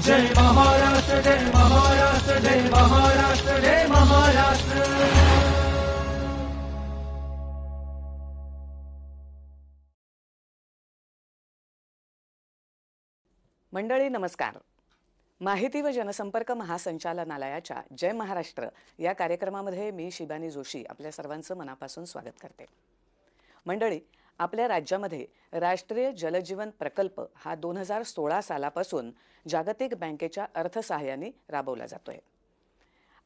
जय महाराष्ट्र, जय महाराष्ट्र, जय महाराष्ट्र, जय महाराष्ट्र। मंडळी नमस्कार। माहिती व जनसंपर्क महासंचालनालयाच्या जय महाराष्ट्र या कार्यक्रमामध्ये मी शिबानी जोशी आपल्या सर्वांचं मनापासून स्वागत करते। मंडळी, आपल्या राज्यामध्ये राष्ट्रीय जलजीवन प्रकल्प हा 2016 सालापासून जागतिक बँकेच्या अर्थसहाय्याने राबवला जातोय।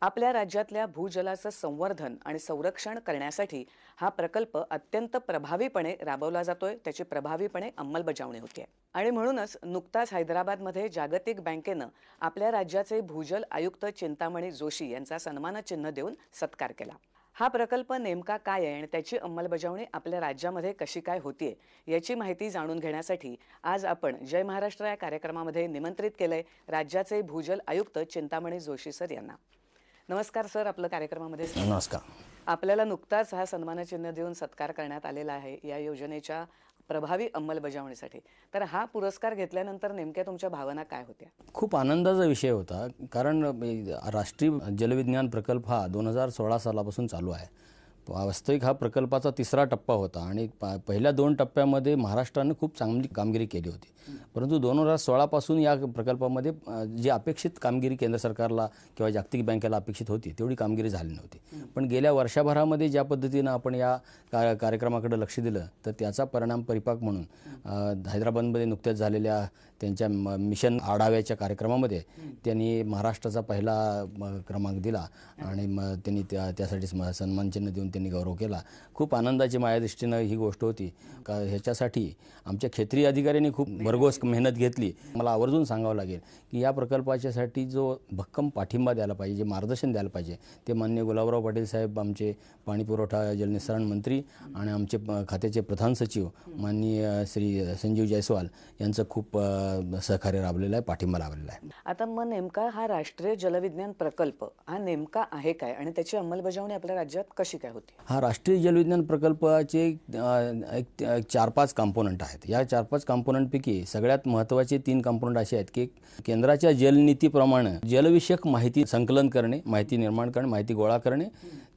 आपल्या राज्यातल्या भूजलाचं संवर्धन आणि संरक्षण करण्यासाठी हा प्रकल्प अत्यंत प्रभावीपणे राबवला जातोय, त्याची प्रभावीपणे अंमलबजावणी होते आणि म्हणूनच नुकताच हैदराबादमध्ये जागतिक बँकेनं आपल्या राज्याचे भूजल आयुक्त चिंतामणी जोशी यांचा सन्मानचिन्ह देऊन सत्कार केला। हा प्रकल्प नेमका काय आहे आणि त्याची अंमलबजावणी आपल्या राज्यामध्ये कशी काय होतीये याची माहिती जाणून घेण्यासाठी आज आपण जय महाराष्ट्र या कार्यक्रमामध्ये निमंत्रित केलंय राज्याचे भूजल आयुक्त चिंतामणी जोशी सर यांना। नमस्कार सर, आपल्या कार्यक्रमामध्ये नमस्कार। आपल्याला नुकताच हा सन्मानचिन्ह देऊन सत्कार करण्यात आलेला आहे या योजनेच्या प्रभावी अंमलबजावणीसाठी। तर हा पुरस्कार घेतल्यानंतर नेमक्या तुमच्या भावना काय होत्या? खूप आनंदाचा विषय होता, कारण राष्ट्रीय जलविज्ञान प्रकल्प हा 2016 सालापासून चालू आहे। वास्तविक हा प्रकल्पाचा तिसरा टप्पा होता आणि पहिल्या 2 टप्प्यामध्ये महाराष्ट्राने खूप चांगली कामगिरी केली होती, परंतु 2016 पासून या प्रकल्पामध्ये जी अपेक्षित कामगिरी केंद्र सरकारला किंवा जागतिक बँकेला अपेक्षित होती तेवढी कामगिरी झाली नव्हती। पण गेल्या वर्षभरामध्ये ज्या पद्धतीनं आपण या कार्यक्रमाकडे लक्ष दिलं तर त्याचा परिणाम परिपाक म्हणून हैदराबादमध्ये नुकत्याच झालेल्या त्यांच्या मिशन आढाव्याच्या कार्यक्रमामध्ये त्यांनी महाराष्ट्राचा पहिला क्रमांक दिला आणि त्यांनी त्यासाठी सन्मानचिन्ह देऊन त्यांनी गौरव केला। खूप आनंदाची माझ्या दृष्टीनं ही गोष्ट होती का ह्याच्यासाठी आमच्या क्षेत्रीय अधिकाऱ्यांनी खूप भरघोस मेहनत घेतली। मला आवर्जून सांगावं लागेल की या प्रकल्पाच्यासाठी जो भक्कम पाठिंबा द्यायला पाहिजे, जे मार्गदर्शन द्यायला पाहिजे ते माननीय गुलाबराव पाटील साहेब, आमचे पाणीपुरवठा जलनिस्सारण मंत्री आणि आमचे खात्याचे प्रधान सचिव माननीय श्री संजीव जायस्वाल यांचं खूप सहकार्य लाभलेलं आहे, पाठिंबा लाभलेला आहे। आता मग नेमका हा राष्ट्रीय जलविज्ञान प्रकल्प हा नेमका आहे काय आणि त्याची अंमलबजावणी आपल्या राज्यात कशी काय होती? हा राष्ट्रीय जलविज्ञान प्रकल्पाचे 4-5 कॉम्पोनंट आहेत। या 4-5 कॉम्पोनंटपैकी सगळ्यात महत्त्वाचे 3 कॉम्पोनंट असे आहेत की केंद्राच्या जलनीतीप्रमाणे जलविषयक माहिती संकलन करणे, माहिती निर्माण करणे, माहिती गोळा करणे,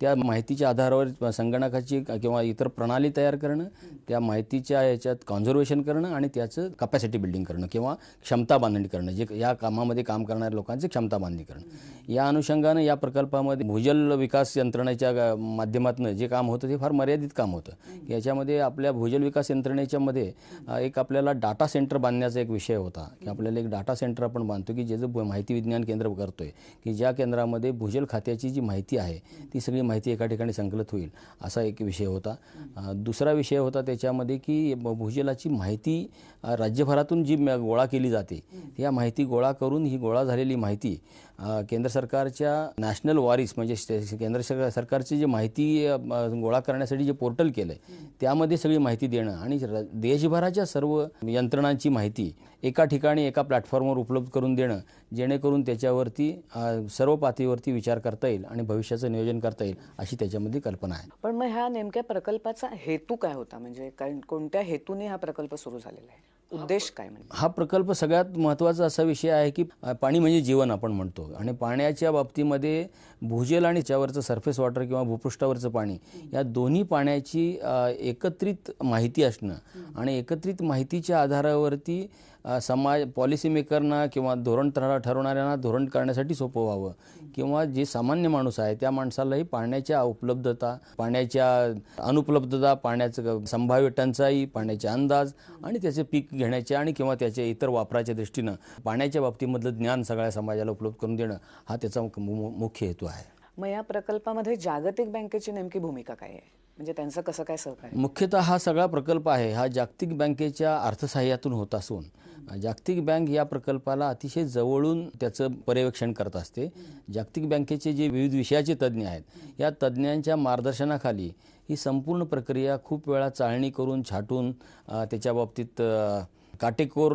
त्या माहितीच्या आधारावर संगणकाची किंवा इतर प्रणाली तयार करणं, त्या माहितीच्या याच्यात कॉन्झर्वेशन करणं आणि त्याचं कॅपॅसिटी बिल्डिंग करणं किंवा क्षमता बांधणी करणं, जे या कामामध्ये काम करणाऱ्या लोकांची क्षमता बांधणी करणं। या अनुषंगानं या प्रकल्पामध्ये भूजल विकास यंत्रणेच्या माध्यमातून जे काम होतं ते फार मर्यादित काम होतं। याच्यामध्ये आपल्या भूजल विकास यंत्रणेच्या मध्ये एक आपल्याला डाटा सेंटर बांधण्याचा एक विषय होता की आपल्याला एक डाटा सेंटर आपण बांधतो की ज्याचं माहिती विज्ञान केंद्र करतोय की ज्या केंद्रामध्ये भूजल खात्याची जी माहिती आहे ती सगळी माहिती एका ठिकाणी संकलित होईल, असा एक विषय होता। दुसरा विषय होता त्याच्यामध्ये की भूजलाची माहिती राज्यभरातून जी गोळा केली जाते या माहिती गोळा करून ही गोळा झालेली माहिती केंद्र सरकारच्या नॅशनल वारिस म्हणजे केंद्र सरकारची जी माहिती गोळा करण्यासाठी जे पोर्टल केलं आहे त्यामध्ये सगळी माहिती देणं आणि देशभराच्या सर्व यंत्रणांची माहिती एका ठिकाणी एका प्लॅटफॉर्मवर उपलब्ध करून देणं, जेणेकरून त्याच्यावरती सर्व पातळीवरती विचार करता येईल आणि भविष्याचं नियोजन करता येईल अशी त्याच्यामध्ये कल्पना आहे। पण मग ह्या नेमक्या प्रकल्पाचा हेतू काय होता, म्हणजे कोणत्या हेतूने हा प्रकल्प सुरू झालेला आहे, उद्देश काय? म्हणजे हा प्रकल्प सगळ्यात महत्त्वाचा असा विषय आहे की पाणी म्हणजे जीवन आपण म्हणतो आणि पाण्याच्या बाबतीमध्ये भूजल आणि त्याच्यावरचं सरफेस वॉटर किंवा भूपृष्ठावरचं पाणी या दोन्ही पाण्याची एकत्रित माहिती असणं आणि एकत्रित माहितीच्या आधारावरती समाज पॉलिसी मेकरना किंवा धोरण ठरवणाऱ्यांना धोरण करण्यासाठी सोपं व्हावं किंवा जे सामान्य माणूस आहे त्या माणसालाही पाण्याच्या उपलब्धता, पाण्याच्या अनुपलब्धता, पाण्याचं संभाव्य टंचाई, पाण्याचे अंदाज आणि त्याचे पीक घेण्याच्या आणि किंवा त्याच्या इतर वापराच्या दृष्टीनं पाण्याच्या बाबतीमधलं ज्ञान सगळ्या समाजाला उपलब्ध करून देणं हा त्याचा मुख्य हेतू आहे। मग या प्रकल्पामध्ये जागतिक बँकेची नेमकी भूमिका काय आहे, म्हणजे त्यांचं कसं काय सहकार्य? मुख्यतः हा सगळा प्रकल्प आहे हा जागतिक बँकेच्या अर्थसहाय्यातून होत असून जागतिक बँक या प्रकल्पाला अतिशय जवळून त्याचं पर्यवेक्षण करत असते। जागतिक बँकेचे जे विविध विषयाचे तज्ज्ञ आहेत या तज्ज्ञांच्या मार्गदर्शनाखाली ही संपूर्ण प्रक्रिया खूप वेळा चाळणी करून छाटून त्याच्या बाबतीत काटेकोर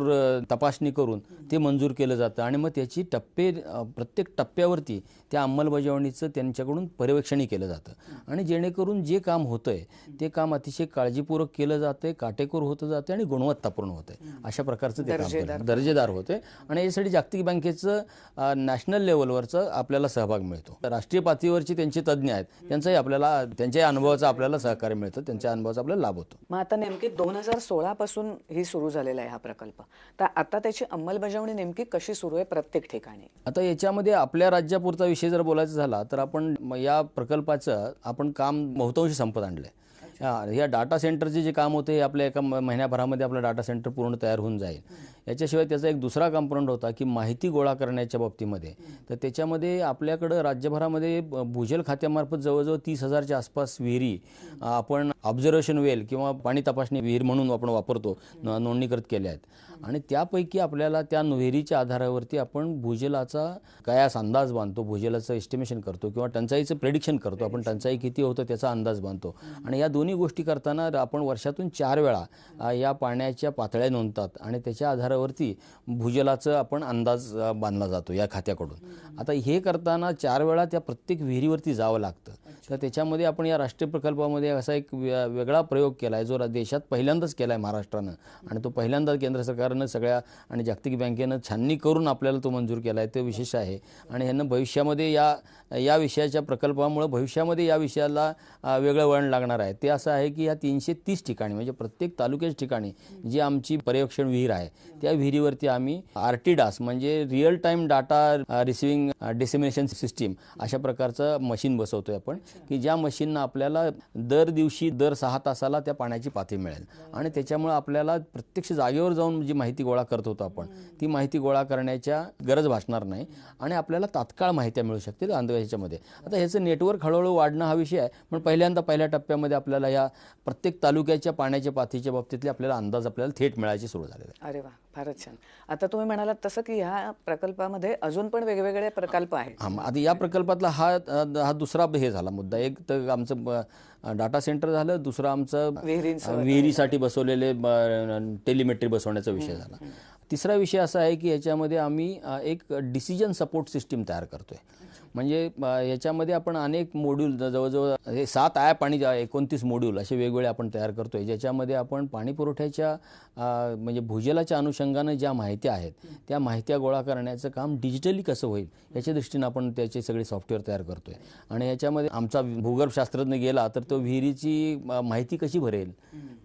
तपासणी करून ते मंजूर केलं जातं आणि मग त्याची प्रत्येक टप्प्यावरती त्या अंमलबजावणीचं त्यांच्याकडून पर्यवेक्षणही केलं जातं आणि जेणेकरून जे काम होतंय ते काम अतिशय काळजीपूर्वक केलं जाते, काटेकोर होतं जाते आणि गुणवत्तापूर्ण होतंय. अशा प्रकारचं ते काम दर्जेदार होते आणि यासाठी जागतिक बँकेचं नॅशनल लेवलवरचं आपल्याला सहभाग मिळतो. राष्ट्रीय पातळीवरची त्यांचे तज्ज्ञ आहेत, त्यांचाही आपल्याला त्यांच्या अनुभवाचा आपल्याला सहकार्य मिळतं, त्यांच्या अनुभवाचा आपल्याला लाभ होतो. मग आता नेमकी 2016 पासून ही सुरू झालेला आहे हा प्रकल्प, तर आता त्याची अंमलबजावणी नेमकी कशी सुरू आहे प्रत्येक ठिकाणी? आता याच्यामध्ये आपल्या राज्यापुरता विषय जर बोलायचा झाला तर आपण या प्रकल्पाचं आपण काम बहुतांशी संपत आणलंय. या डाटा सेंटरचे जे काम होते आपल्या एका महिन्याभरामध्ये आपलं डाटा सेंटर पूर्ण तयार होऊन जाईल. याच्याशिवाय त्याचा एक दुसरा कंपोनंट होता की माहिती गोळा करण्याच्या बाबतीमध्ये, तर त्याच्यामध्ये आपल्याकडं राज्यभरामध्ये भूजल खात्यामार्फत जवळजवळ 30,000च्या आसपास विहिरी आपण ऑब्झर्वेशन वेल किंवा पाणी तपासणी विहीर म्हणून आपण वापरतो, नोंदणीकृत केल्या आहेत. आणि त्यापैकी आपल्याला त्या विहिरीच्या आधारावरती आपण भूजलाचा कयास अंदाज बांधतो, भूजलाचं एस्टिमेशन करतो किंवा टंचाईचं प्रेडिक्शन करतो. आपण टंचाई किती होतं त्याचा अंदाज बांधतो आणि या दोन्ही गोष्टी करताना आपण वर्षातून 4 वेळा या पाण्याच्या पातळ्या नोंदतात आणि त्याच्या आधारावरती भूजलाचं आपण अंदाज बांधला जातो या खात्याकडून. आता हे करताना 4 वेळा त्या प्रत्येक विहिरीवरती जावं लागतं. तर त्याच्यामध्ये आपण या राष्ट्रीय प्रकल्पामध्ये असा एक वेगळा प्रयोग केला आहे जो देशात पहिल्यांदाच केला आहे महाराष्ट्रानं आणि तो पहिल्यांदा केंद्र सरकारनं सगळ्या आणि जागतिक बँकेनं छाननी करून आपल्याला तो मंजूर केला आहे. ते विशेष आहे आणि ह्यांना भविष्यामध्ये या विषयाच्या प्रकल्पामुळे भविष्यामध्ये या विषयाला वेगळं वळण लागणार आहे. ते असं आहे की या 330 ठिकाणी म्हणजे प्रत्येक तालुक्याच्या ठिकाणी जी आमची पर्यवेक्षण विहीर आहे त्या विहिरीवरती आम्ही RTDAS म्हणजे real time data receiving dissemination system अशा प्रकारचं मशीन बसवतोय आपण की ज्या मशीननं आपल्याला दर दिवशी दर 6 तासाला त्या पाण्याची पातळी मिळेल आणि त्याच्यामुळे आपल्याला प्रत्यक्ष जागेवर जाऊन जी माहिती गोळा करत होतो आपण ती माहिती गोळा करण्याच्या गरज भासणार नाही आणि आपल्याला तात्काळ माहिती मिळू शकते ह्याच्यामध्ये. आता ह्याचं नेटवर्क हळूहळू वाढणं हा विषय आहे, पण पहिल्या टप्प्यामध्ये आपल्याला या प्रत्येक तालुक्याच्या पाण्याच्या पातळीच्या बाबतीतले आपल्याला अंदाज आपल्याला थेट मिळायचे सुरू झालेले आहे. अरे वा, फारच छान. आता तुम्ही म्हणालात तसं की ह्या प्रकल्पामध्ये अजून पण वेगवेगळे प्रकल्प आहेत. आता या प्रकल्पातला हा दुसरा हे झाला मुद्दा. एक तर आमचं डाटा सेंटर झालं, दुसरं आमचं विहिरीसाठी बसवलेले टेलिमेट्री बसवण्याचा विषय झाला. तिसरा विषय असा आहे की याच्यामध्ये आम्ही एक डिसिजन सपोर्ट सिस्टीम तयार करतोय. म्हणजे याच्यामध्ये आपण अनेक मॉड्यूल जवळजवळ 7 ॲप आणि 29 मॉड्यूल असे वेगवेगळे आपण तयार करतोय, ज्याच्यामध्ये आपण पाणी पुरवठ्याच्या म्हणजे भूजलाच्या अनुषंगानं ज्या माहिती आहेत त्या माहित्या गोळा करण्याचं काम डिजिटली कसं होईल याच्या दृष्टीनं आपण त्याचे सगळे सॉफ्टवेअर तयार करतोय. आणि याच्यामध्ये आमचा भूगर्भशास्त्रज्ञ गेला तर तो विहिरीची माहिती कशी भरेल,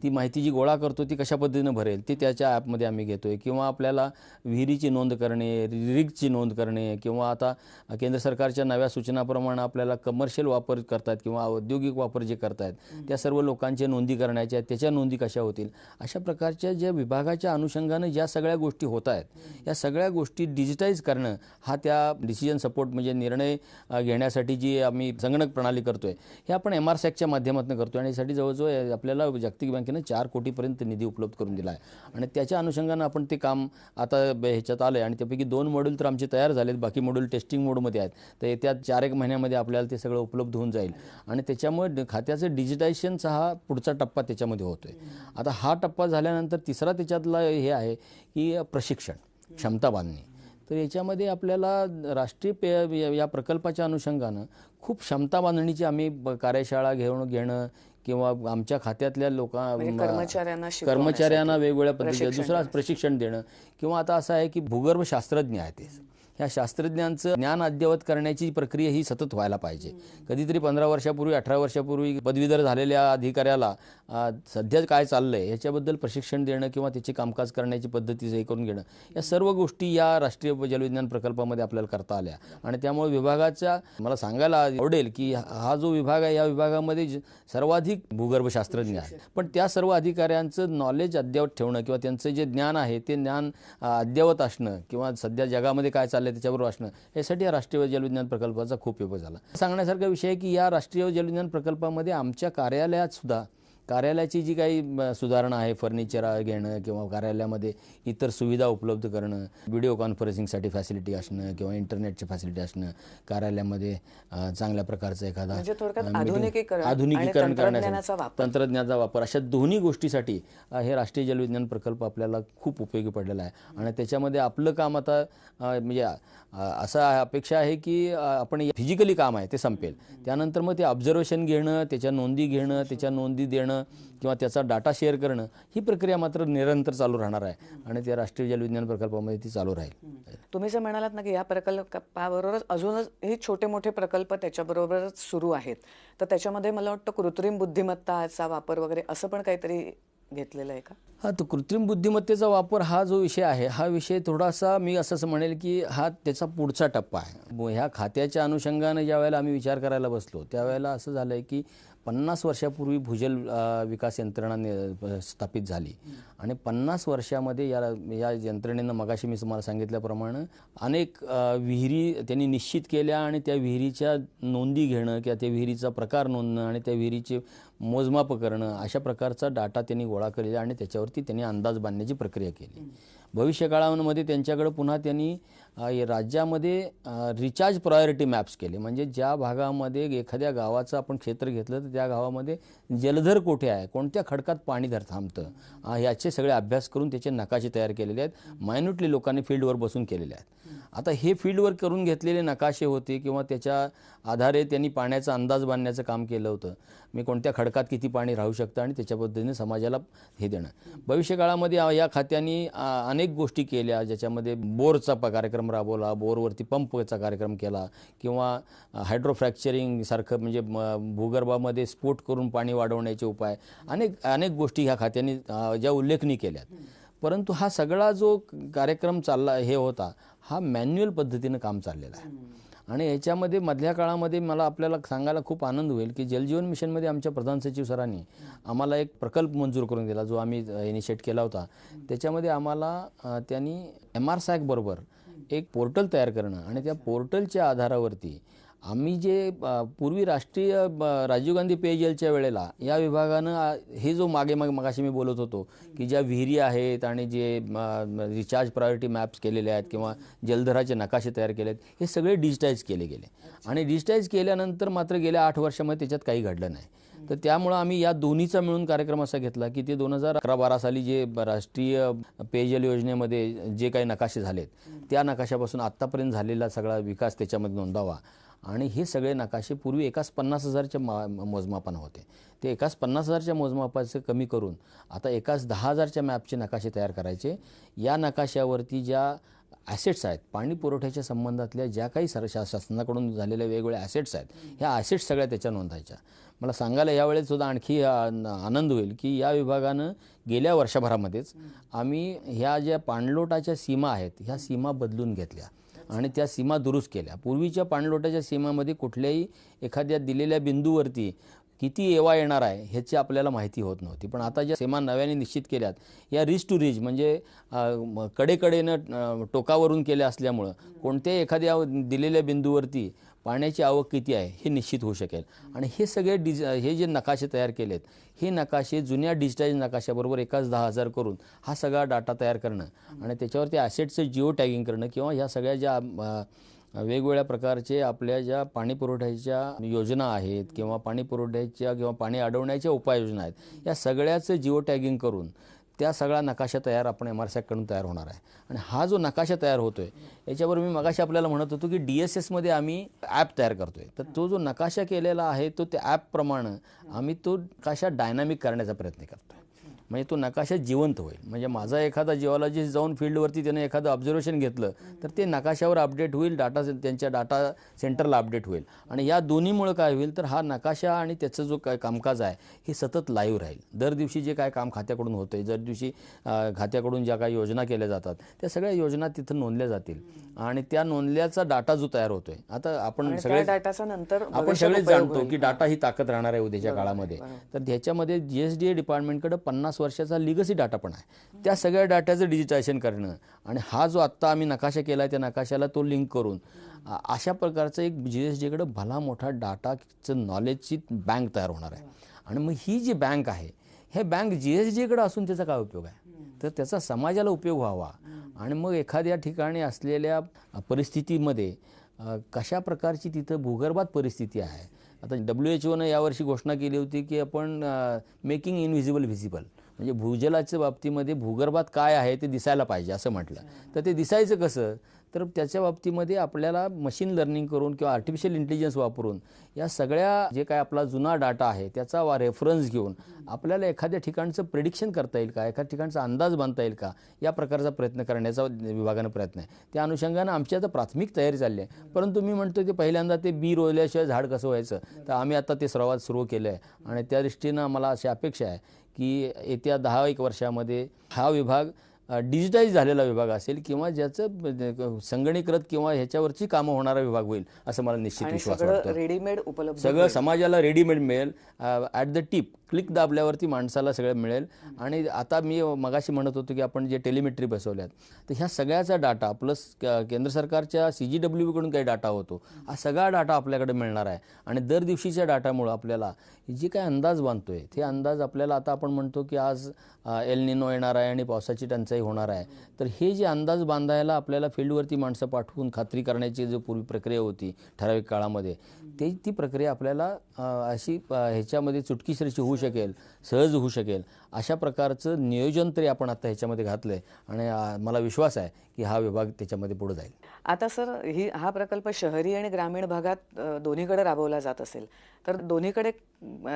ती माहिती जी गोळा करतो ती कशा पद्धतीनं भरेल ती त्याच्या ॲपमध्ये आम्ही घेतोय. किंवा आपल्याला विहिरीची नोंद करणे, रिगची नोंद करणे किंवा आता केंद्र सरकारच्या नव्या सूचनाप्रमाणे आपल्याला कमर्शियल वापर करतात किंवा औद्योगिक वापर जे करतायत त्या सर्व लोकांच्या नोंदी करण्याच्या, त्याच्या नोंदी कशा होतील, अशा प्रकारच्या ज्या विभागाच्या अनुषंगानं ज्या सगळ्या गोष्टी होत आहेत या सगळ्या गोष्टी डिजिटाईज करणं हा त्या डिसिजन सपोर्ट म्हणजे निर्णय घेण्यासाठी जी आम्ही संगणक प्रणाली करतोय हे आपण MRSACच्या माध्यमातून करतोय आणि यासाठी जवळजवळ आपल्याला जागतिक बँकेनं 4 कोटीपर्यंत निधी उपलब्ध करून दिला आहे आणि त्याच्या अनुषंगानं आपण ते काम आता ह्याच्यात आलं आहे आणि त्यापैकी 2 मॉड्यूल तर आमचे तयार झालेत, बाकी मॉड्यूल टेस्टिंग मोडमध्ये आहेत. तर येत्या 4-1 महिन्यामध्ये आपल्याला ते सगळं उपलब्ध होऊन जाईल आणि त्याच्यामुळे खात्याचं डिजिटायझेशनचा हा पुढचा टप्पा त्याच्यामध्ये होतोय. आता हा टप्पा झाल्यानंतर तिसरा त्याच्यातला हे आहे की प्रशिक्षण, क्षमता बांधणी. तर याच्यामध्ये आपल्याला राष्ट्रीय या प्रकल्पाच्या अनुषंगानं खूप क्षमता बांधणीची आम्ही कार्यशाळा घेणं किंवा आमच्या खात्यातल्या कर्मचाऱ्यांना वेगवेगळ्या पद्धतीने दुसरा प्रशिक्षण देणं किंवा आता असं आहे की भूगर्भ शास्त्रज्ञ आहेत ते ह्या शास्त्रज्ञांचं ज्ञान अद्ययावत करण्याची प्रक्रिया ही सतत व्हायला पाहिजे. कधीतरी 15 वर्षापूर्वी 18 वर्षापूर्वी पदवीधर झालेल्या अधिकाऱ्याला सध्या काय चाललंय ह्याच्याबद्दल प्रशिक्षण देणं किंवा त्याचे कामकाज करण्याची पद्धती हे करून घेणं या सर्व गोष्टी या राष्ट्रीय जलविज्ञान प्रकल्पामध्ये आपल्याला करता आल्या आणि त्यामुळे विभागाच्या मला सांगायला आवडेल की हा जो विभाग आहे या विभागामध्ये सर्वाधिक भूगर्भशास्त्रज्ञ आहेत, पण त्या सर्व अधिकाऱ्यांचं नॉलेज अद्ययावत ठेवणं किंवा त्यांचं जे ज्ञान आहे ते ज्ञान अद्ययावत असणं किंवा सध्या जगामध्ये काय चाललंय त्याच्याबरोबर असणं यासाठी या राष्ट्रीय जलविज्ञान प्रकल्पाचा खूप उपयोग झाला. सांगण्यासारखा विषय आहे की या राष्ट्रीय जलविज्ञान प्रकल्पामध्ये आमच्या कार्यालयात सुद्धा कार्यालयाची जी काही सुधारणा आहे, फर्निचर घेणं किंवा कार्यालयामध्ये इतर सुविधा उपलब्ध करणं, व्हिडिओ कॉन्फरन्सिंगसाठी फॅसिलिटी असणं किंवा इंटरनेटची फॅसिलिटी असणं, कार्यालयामध्ये चांगल्या प्रकारचं एखादा म्हणजे थोडक्यात आधुनिकीकरण आणि तंत्रज्ञानाचा वापर. तंत्रज्ञानाचा वापर अशा दोन्ही गोष्टीसाठी हे राष्ट्रीय जलविज्ञान प्रकल्प आपल्याला खूप उपयोगी पडलेला आहे. आणि त्याच्यामध्ये आपलं काम आता म्हणजे असं अपेक्षा आहे की आपण फिजिकली काम आहे ते संपेल, त्यानंतर मग ते ऑब्झर्वेशन घेणं, त्याच्या नोंदी घेणं, त्याच्या नोंदी देणं किंवा त्याचा डाटा शेअर करणं, ही प्रक्रिया मात्र निरंतर चालू राहणार आहे आणि त्या राष्ट्रीय जलविज्ञान प्रकल्पामध्ये ती चालू राहील. तुम्ही जे म्हणालात ना की या प्रकल्पाबरोबरच अजूनच हे छोटे मोठे प्रकल्प त्याच्याबरोबरच सुरू आहेत, तर त्याच्यामध्ये मला वाटतं कृत्रिम बुद्धिमत्ताचा वापर वगैरे असं पण काहीतरी घेतलेलं आहे का? हा, तो कृत्रिम बुद्धिमत्तेचा वापर हा जो विषय आहे, हा विषय थोडासा मी असं म्हणेल की हा त्याचा पुढचा टप्पा आहे. ह्या खात्याच्या अनुषंगाने ज्या वेळेला आम्ही विचार करायला बसलो त्यावेळेला असं झालं आहे की 50 वर्षापूर्वी भूजल विकास यंत्रणा स्थापित झाली आणि 50 वर्षामध्ये या यंत्रणेनं मगाशी मी तुम्हाला सांगितल्याप्रमाणे अनेक विहिरी त्यांनी निश्चित केल्या आणि त्या विहिरीच्या नोंदी घेणं किंवा त्या विहिरीचा प्रकार नोंदणं आणि त्या विहिरीचे मोजमाप करणं, अशा प्रकारचा डाटा त्यांनी गोळा केलेला आणि त्याच्यावरती त्यांनी अंदाज बांधण्याची प्रक्रिया केली. भविष्यकाळामध्ये त्यांच्याकडे पुन्हा त्यांनी राज्यामध्ये रिचार्ज प्रायोरिटी मॅप्स केले, म्हणजे ज्या भागामध्ये एखाद्या गावाचं आपण क्षेत्र घेतलं तर त्या गावामध्ये जलधर कोठे आहे, कोणत्या खडकात पाणी थांबतं, याचे सगळे अभ्यास करून त्याचे नकाशे तयार केलेले आहेत. मायन्युटली लोकांनी फील्डवर बसून केलेले आहेत. आता हे फील्डवर करून घेतलेले नकाशे होते किंवा त्याच्या आधारे त्यांनी पाण्याचा अंदाज बांधण्याचं काम केलं होतं. मी कोणत्या खडकात किती पाणी राहू शकतं आणि त्याच्या पद्धतीने समाजाला हे देणं. भविष्यकाळामध्ये या खात्याने अनेक गोष्टी केल्या, ज्याच्यामध्ये बोरचा कार्यक्रम राबवला, बोरवरती पंपचा कार्यक्रम केला किंवा हायड्रोफ्रॅक्चरिंग सारखं म्हणजे भूगर्भामध्ये स्फोट करून पाणी वाढवण्याचे उपाय, अनेक गोष्टी ह्या खात्याने ज्या उल्लेखनीय केल्यात. परंतु हा सगळा जो कार्यक्रम चालला हे होता, हा मॅन्युअल पद्धतीनं काम चाललेला आहे. आणि याच्यामध्ये मधल्या काळामध्ये मला आपल्याला सांगायला खूप आनंद होईल की जलजीवन मिशनमध्ये आमच्या प्रधान सचिव सरांनी आम्हाला एक प्रकल्प मंजूर करून दिला, जो आम्ही इनिशिएट केला होता. त्याच्यामध्ये आम्हाला त्यांनी MRSAC बरोबर एक पोर्टल तयार करणं आणि त्या पोर्टलच्या आधारावरती आम्ही जे पूर्वी राजीव गांधी पेयजलच्या वेळेला या विभागानं हे जो मगाशी मी बोलत होतो की ज्या विहिरी आहेत आणि जे रिचार्ज प्रायोरिटी मॅप्स केलेले आहेत किंवा जलधराचे नकाशे तयार केले आहेत, हे सगळे डिजिटाईज केले गेले. आणि डिजिटाईज केल्यानंतर मात्र गेल्या 8 वर्षामध्ये त्याच्यात काही घडलं नाही. तर त्यामुळं आम्ही या दोन्हीचा मिळून कार्यक्रम असा घेतला की ते 2011-12 साली जे राष्ट्रीय पेयजल योजनेमध्ये जे काही नकाशे झालेत त्या नकाशापासून आत्तापर्यंत झालेला सगळा विकास त्याच्यामध्ये नोंदावा. आणि हे सगळे नकाशे पूर्वी एकाच 50,000च्या मोजमापानं होते, ते एकाच 50,000च्या मोजमापाचं कमी करून आता एकाच 10,000च्या मॅपचे नकाशे तयार करायचे. या नकाशावरती ज्या ॲसेट्स आहेत, पाणी पुरवठ्याच्या संबंधातल्या ज्या काही शासनाकडून झालेल्या वेगवेगळ्या ॲसेट्स आहेत, ह्या ॲसेट्स सगळ्या त्याच्या नोंदायच्या. मला सांगायला यावेळेस सुद्धा आणखी आनंद होईल की या विभागानं गेल्या वर्षभरामध्येच आम्ही ह्या ज्या पाणलोटाच्या सीमा आहेत, ह्या सीमा बदलून घेतल्या आणि त्या सीमा दुरुस्त केल्या. पूर्वीच्या पाणलोटाच्या सीमामध्ये कुठल्याही एखाद्या दिलेल्या बिंदूवरती किती एवा येणार आहे ह्याची आपल्याला माहिती होत नव्हती. पण आता ज्या सीमा नव्याने निश्चित केल्यात, या रिज टू रिज म्हणजे कडेकडेनं टोकावरून केल्या असल्यामुळं कोणत्याही एखाद्या दिलेल्या बिंदूवरती पाण्याची आवक किती आहे हे निश्चित होऊ शकेल. आणि हे सगळे हे जे नकाशे तयार केलेत, हे नकाशे जुन्या डिजिटाईज नकाशाबरोबर एकाच 10,000 करून हा सगळा डाटा तयार करणं आणि त्याच्यावरती ॲसेटचं जिओ टॅगिंग करणं किंवा ह्या सगळ्या ज्या वेगवेगळ्या प्रकारचे आपल्या ज्या पाणी पुरवठ्याच्या योजना आहेत किंवा पाणी पुरवठ्याच्या किंवा पाणी अडवण्याच्या उपाययोजना आहेत, या सगळ्याचं जिओ टॅगिंग करून त्या सगळा नकाशा तयार आपण MRSACकडून तयार होणार आहे. आणि हा जो नकाशा तयार होतो आहे याच्यावर मी मगाशी आपल्याला म्हणत होतो की DSSमध्ये आम्ही ॲप तयार करतो आहे. तर तो जो नकाशा केलेला आहे तो त्या ॲपप्रमाणे आम्ही तो नकाशा डायनामिक करण्याचा प्रयत्न करतो आहे, म्हणजे तो नकाशा जिवंत होईल. म्हणजे माझा एखादा जिओलॉजिस्ट जाऊन फील्डवरती त्याने एखादं ऑब्झर्वेशन घेतलं तर ते नकाशावर अपडेट होईल, त्यांच्या डाटा सेंटरला अपडेट होईल. आणि या दोन्हीमुळे काय होईल तर हा नकाशा आणि त्याचं जो काय कामकाज आहे हे सतत लाईव्ह राहील. दर दिवशी जे काय काम खात्याकडून होतं आहे, दर दिवशी खात्याकडून ज्या काही योजना केल्या जातात त्या सगळ्या योजना तिथं नोंदल्या जातील आणि त्या नोंदल्याचा डाटा जो तयार होतोय, आता आपण सगळे जाणतो की डाटा ही ताकद राहणार आहे उद्याच्या काळामध्ये. तर ह्याच्यामध्ये GSDA डिपार्टमेंटकडे 50 वर्षाचा लिगसी डाटा पण आहे. त्या सगळ्या डाटाचं डिजिटायझेशन करणं आणि हा जो आत्ता आम्ही नकाशा केला आहे त्या नकाशाला तो लिंक करून अशा प्रकारचं एक GSDAकडे भला मोठा डाटाचं नॉलेजची बँक तयार होणार आहे. आणि मग ही जी बँक आहे, हे बँक GSDकडे असून त्याचा काय उपयोग आहे? तर त्याचा समाजाला उपयोग व्हावा. आणि मग एखाद्या ठिकाणी असलेल्या परिस्थितीमध्ये कशा प्रकारची तिथं भूगर्भात परिस्थिती आहे. आता WHO यावर्षी घोषणा केली होती की आपण मेकिंग इनव्हिजिबल व्हिजिबल, म्हणजे भूजलाच्या बाबतीमध्ये भूगर्भात काय आहे ते दिसायला पाहिजे असं म्हटलं. तर ते दिसायचं कसं? तर त्याच्या बाबतीमध्ये आपल्याला मशीन लर्निंग करून किंवा आर्टिफिशियल इंटेलिजन्स वापरून या सगळ्या जे काय आपला जुना डाटा आहे त्याचा रेफरन्स घेऊन आपल्याला एखाद्या ठिकाणचं प्रेडिक्शन करता येईल का, एखाद्या ठिकाणचा अंदाज बांधता येईल का, या प्रकारचा प्रयत्न करण्याचा विभागानं प्रयत्न आहे. त्या अनुषंगानं आमची आता प्राथमिक तयारी चालली आहे. परंतु मी म्हणतो की पहिल्यांदा ते बी रोवल्याशिवाय झाड कसं व्हायचं, तर आम्ही आता ते सर्वात सुरू केलं आहे. आणि त्या दृष्टीनं मला अशी अपेक्षा आहे की येत्या 10-1 वर्षामध्ये हा विभाग डिजिटाईज झालेला विभाग असेल किंवा ज्याचं संगणकीकृत किंवा ह्याच्यावरची कामं होणारा विभाग होईल असं मला निश्चित विश्वास वाटतो. रेडीमेड उपलब्ध, सगळं समाजाला रेडीमेड मिळेल. ॲट द टिप क्लिक दाबल्यावरती माणसाला सगळं मिळेल. आणि आता मी मगाशी म्हणत होतो की आपण जे टेलिमेट्री बसवल्यात, तर ह्या सगळ्याचा डाटा प्लस केंद्र सरकारच्या CGW कडून काही डाटा होतो, हा सगळा डाटा आपल्याकडे मिळणार आहे. आणि दर दिवशीच्या डाटामुळं आपल्याला जे काय अंदाज बांधतोय ते अंदाज आपल्याला, आता आपण म्हणतो की आज एल निनो येणार आहे आणि पावसाची टंचाई होणार आहे, तर हे जे अंदाज बांधायला आपल्याला फील्डवरती माणसं पाठवून खात्री करण्याची जो पूर्वी प्रक्रिया होती ठराविक काळामध्ये, ती प्रक्रिया आपल्याला अशी ह्याच्यामध्ये चुटकीसरशी होऊ शकेल, सहज होऊ शकेल अशा प्रकारचं नियोजन तरी आपण आता ह्याच्यामध्ये घातलं आहे. आणि मला विश्वास आहे की हा विभाग त्याच्यामध्ये पुढे जाईल. आता सर, हा प्रकल्प शहरी आणि ग्रामीण भागात दोन्हीकडे राबवला जात असेल, तर दोन्हीकडे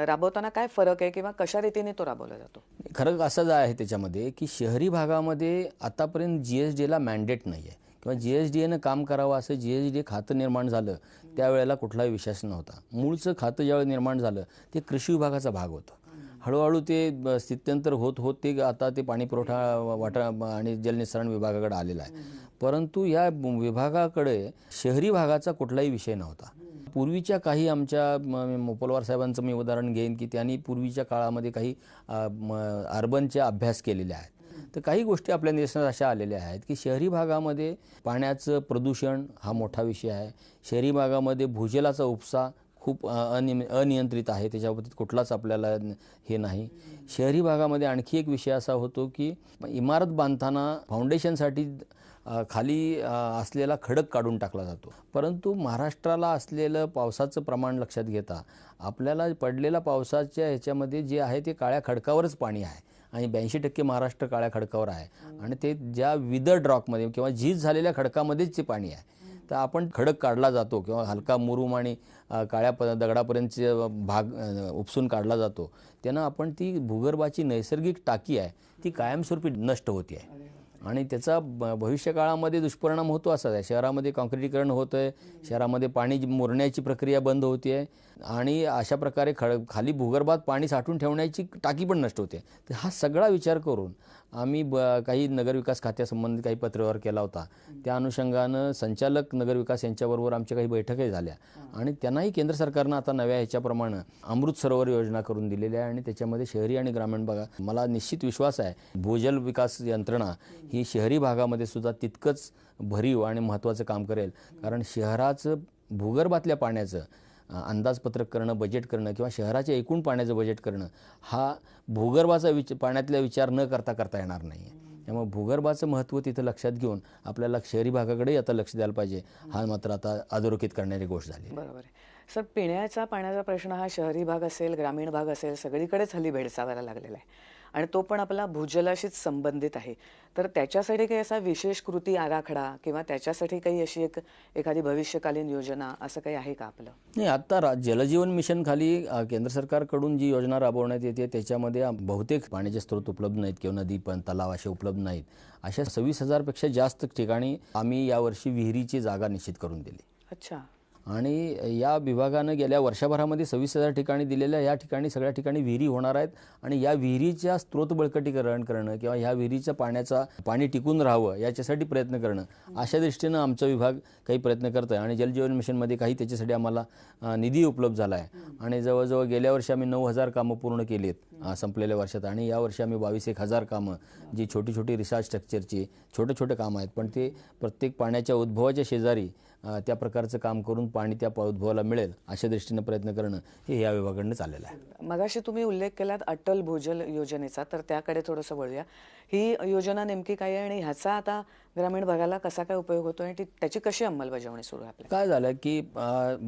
राबवताना काय फरक आहे किंवा कशा रीतीने तो राबवला जातो? खरं असं आहे त्याच्यामध्ये की शहरी भागामध्ये आतापर्यंत GSDला मॅन्डेट नाही आहे किंवा GSDनं काम करावं असं GSD खातं निर्माण झालं त्यावेळेला कुठलाही विश्वास नव्हता. मूळचं खातं ज्यावेळी निर्माण झालं ते कृषी विभागाचा भाग होतं. हळूहळू ते स्थित्यंतर होत होत ते आता ते पाणी पुरवठा वाटा आणि जलनिस्सारण विभागाकडे आलेला आहे. परंतु या विभागाकडे शहरी भागाचा कुठलाही विषय नव्हता. पूर्वीच्या काही आमच्या मोपलवार साहेबांचं मी उदाहरण घेईन की त्यांनी पूर्वीच्या काळामध्ये काही अर्बनचे अभ्यास केलेले आहेत. तर काही गोष्टी आपल्या देशात अशा आलेल्या आहेत की शहरी भागामध्ये पाण्याचं प्रदूषण हा मोठा विषय आहे. शहरी भागामध्ये भूजलाचा उपसा खूप अनियंत्रित आहे, त्याच्याबाबतीत कुठलाच आपल्याला हे नाही. शहरी भागामध्ये आणखी एक विषय असा होतो की इमारत बांधताना फाउंडेशनसाठी खाली असलेला खडक काढून टाकला जातो. परंतु महाराष्ट्राला असलेलं पावसाचं प्रमाण लक्षात घेता आपल्याला पडलेल्या पावसाच्या ह्याच्यामध्ये जे आहे ते काळ्या खडकावरच पाणी आहे आणि 82% महाराष्ट्र काळ्या खडकावर आहे. आणि ते ज्या विदर्ड रॉकमध्ये किंवा झीज झालेल्या खडकामध्येच ते पाणी आहे. तर आपण खडक काढला जातो किंवा हलका मुरुम आणि काळ्या दगडापर्यंतचे भाग उपसून काढला जातो, त्यानं आपण ती भूगर्भाची नैसर्गिक टाकी आहे ती कायमस्वरूपी नष्ट होती आहे. आणि त्याचा भविष्यकाळामध्ये दुष्परिणाम होतो असा आहे. शहरामध्ये काँक्रिटीकरण होतं आहे, शहरामध्ये पाणी मुरण्याची प्रक्रिया बंद होते आहे आणि अशा प्रकारे खाली भूगर्भात पाणी साठवून ठेवण्याची टाकी पण नष्ट होते. तर हा सगळा विचार करून आम्ही काही नगरविकास खात्यासंबंधित काही पत्रव्यवहार केला होता. त्या अनुषंगानं संचालक नगरविकास यांच्याबरोबर आमच्या काही बैठकही झाल्या आणि त्यांनाही केंद्र सरकारनं आता नव्या ह्याच्याप्रमाणे अमृत सरोवर योजना करून दिलेल्या आहे. आणि त्याच्यामध्ये शहरी आणि ग्रामीण भागात मला निश्चित विश्वास आहे भूजल विकास यंत्रणा ही शहरी भागामध्ये सुद्धा तितकंच भरीव आणि महत्त्वाचं काम करेल. कारण शहराचं भूगर्भातल्या पाण्याचं अंदाजपत्रक करणं, बजेट करणं किंवा शहराच्या एकूण पाण्याचं बजेट करणं हा भूगर्भाचा पाण्यातला विचार न करता येणार नाही आहे. त्यामुळे भूगर्भाचं महत्त्व तिथं लक्षात घेऊन आपल्याला शहरी भागाकडेही आता लक्ष द्यायला पाहिजे. हा मात्र आता अधोरेखित करणारी गोष्ट झाली. बरोबर आहे सर. पिण्याचा पाण्याचा प्रश्न हा शहरी भाग असेल, ग्रामीण भाग असेल, सगळीकडेच हल्ली भेडसावायला लागलेला आहे आणि तो पण आपला भूजलाशीच संबंधित आहे. तर त्याच्यासाठी काही असा विशेष कृती आराखडा किंवा त्याच्यासाठी काही अशी एखादी भविष्यकालीन योजना असं काही आहे का आपलं? नाही, आता जलजीवन मिशन खाली केंद्र सरकारकडून जी योजना राबवण्यात येते त्याच्यामध्ये बहुतेक पाण्याचे स्रोत उपलब्ध नाहीत किंवा नदी पण तलाव असे उपलब्ध नाहीत. अशा 26,000पेक्षा जास्त ठिकाणी आम्ही यावर्षी विहिरीची जागा निश्चित करून दिली. अच्छा. आणि या विभागानं गेल्या वर्षभरामध्ये 26,000 ठिकाणी दिलेल्या या ठिकाणी सगळ्या ठिकाणी विहिरी होणार आहेत. आणि या विहिरीच्या स्रोत बळकटीकरण करणं किंवा ह्या विहिरीचं पाणी टिकून राहावं याच्यासाठी प्रयत्न करणं अशा दृष्टीनं आमचा विभाग काही प्रयत्न करतो आहे. आणि जलजीवन मिशनमध्ये काही त्याच्यासाठी आम्हाला निधी उपलब्ध झाला आहे. आणि जवळजवळ गेल्या वर्षी आम्ही 9,000 कामं पूर्ण केली आहेत संपलेल्या वर्षात. आणि यावर्षी आम्ही 22,000 कामं, जी छोटी छोटी रिसर्च स्ट्रक्चरची छोटे छोटे कामं आहेत, पण ते प्रत्येक पाण्याच्या उद्भवाच्या शेजारी त्या प्रकारचं काम करून पाणी त्या उद्भवाला मिळेल अशा दृष्टीने प्रयत्न करणं हे या विभागाकडनं चाललेलं आहे. मगाशी तुम्ही उल्लेख केलात अटल भूजल योजनेचा, तर त्याकडे थोडंसं वळूया. ही योजना नेमकी काय आहे आणि ह्याचा आता ग्रामीण भागाला कसा काय उपयोग होतो आणि त्याची कशी अंमलबजावणी सुरू आहे आपल्या? काय झालं की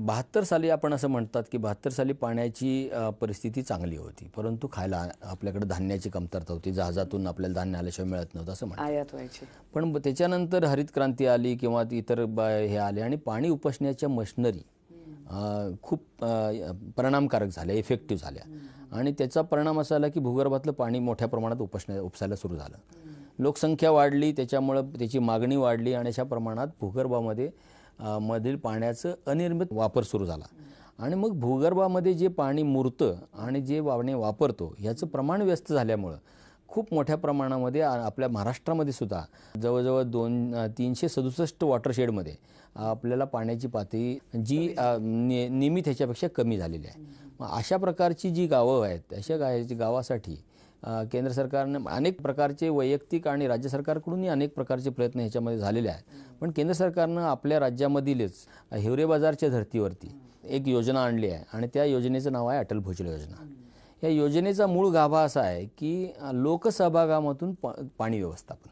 72 साली आपण असं म्हणतात की 72 साली पाण्याची परिस्थिती चांगली होती, परंतु खायला आपल्याकडे धान्याची कमतरता होती. जहाजातून आपल्याला धान्य आल्याशिवाय मिळत नव्हतं असं म्हणतात, आयात व्हायची. पण त्याच्यानंतर हरित क्रांती आली किंवा इतर हे आले आणि पाणी उपसण्याच्या मशिनरी खूप परिणामकारक झाल्या, इफेक्टिव्ह झाल्या. आणि त्याचा परिणाम असा आला की भूगर्भातलं पाणी मोठ्या प्रमाणात उपसायला सुरू झालं. लोकसंख्या वाढली, त्याच्यामुळं त्याची मागणी वाढली आणि अशा प्रमाणात भूगर्भामध्ये मधील पाण्याचं अनियमित वापर सुरू झाला. आणि मग भूगर्भामध्ये जे पाणी मुरतं आणि जे पाणी वापरतो ह्याचं प्रमाण व्यस्त झाल्यामुळं खूप मोठ्या प्रमाणामध्ये आपल्या महाराष्ट्रामध्ये सुद्धा जवळजवळ 367 वॉटरशेडमध्ये आपल्याला पाण्याची पातळी जी नियमित ह्याच्यापेक्षा कमी झालेली आहे. मग अशा प्रकारची जी गावं आहेत अशा गावासाठी केंद्र सरकारनं अनेक प्रकारचे वैयक्तिक आणि राज्य सरकारकडूनही अनेक प्रकारचे प्रयत्न ह्याच्यामध्ये झालेले आहेत. पण केंद्र सरकारनं आपल्या राज्यामधीलच हिवरे बाजारच्या धर्तीवरती एक योजना आणली आहे आणि त्या योजनेचं नाव आहे अटल भूजल योजना. या योजनेचा मूळ गाभा असा आहे की लोकसहभागामधून पाणी व्यवस्थापन.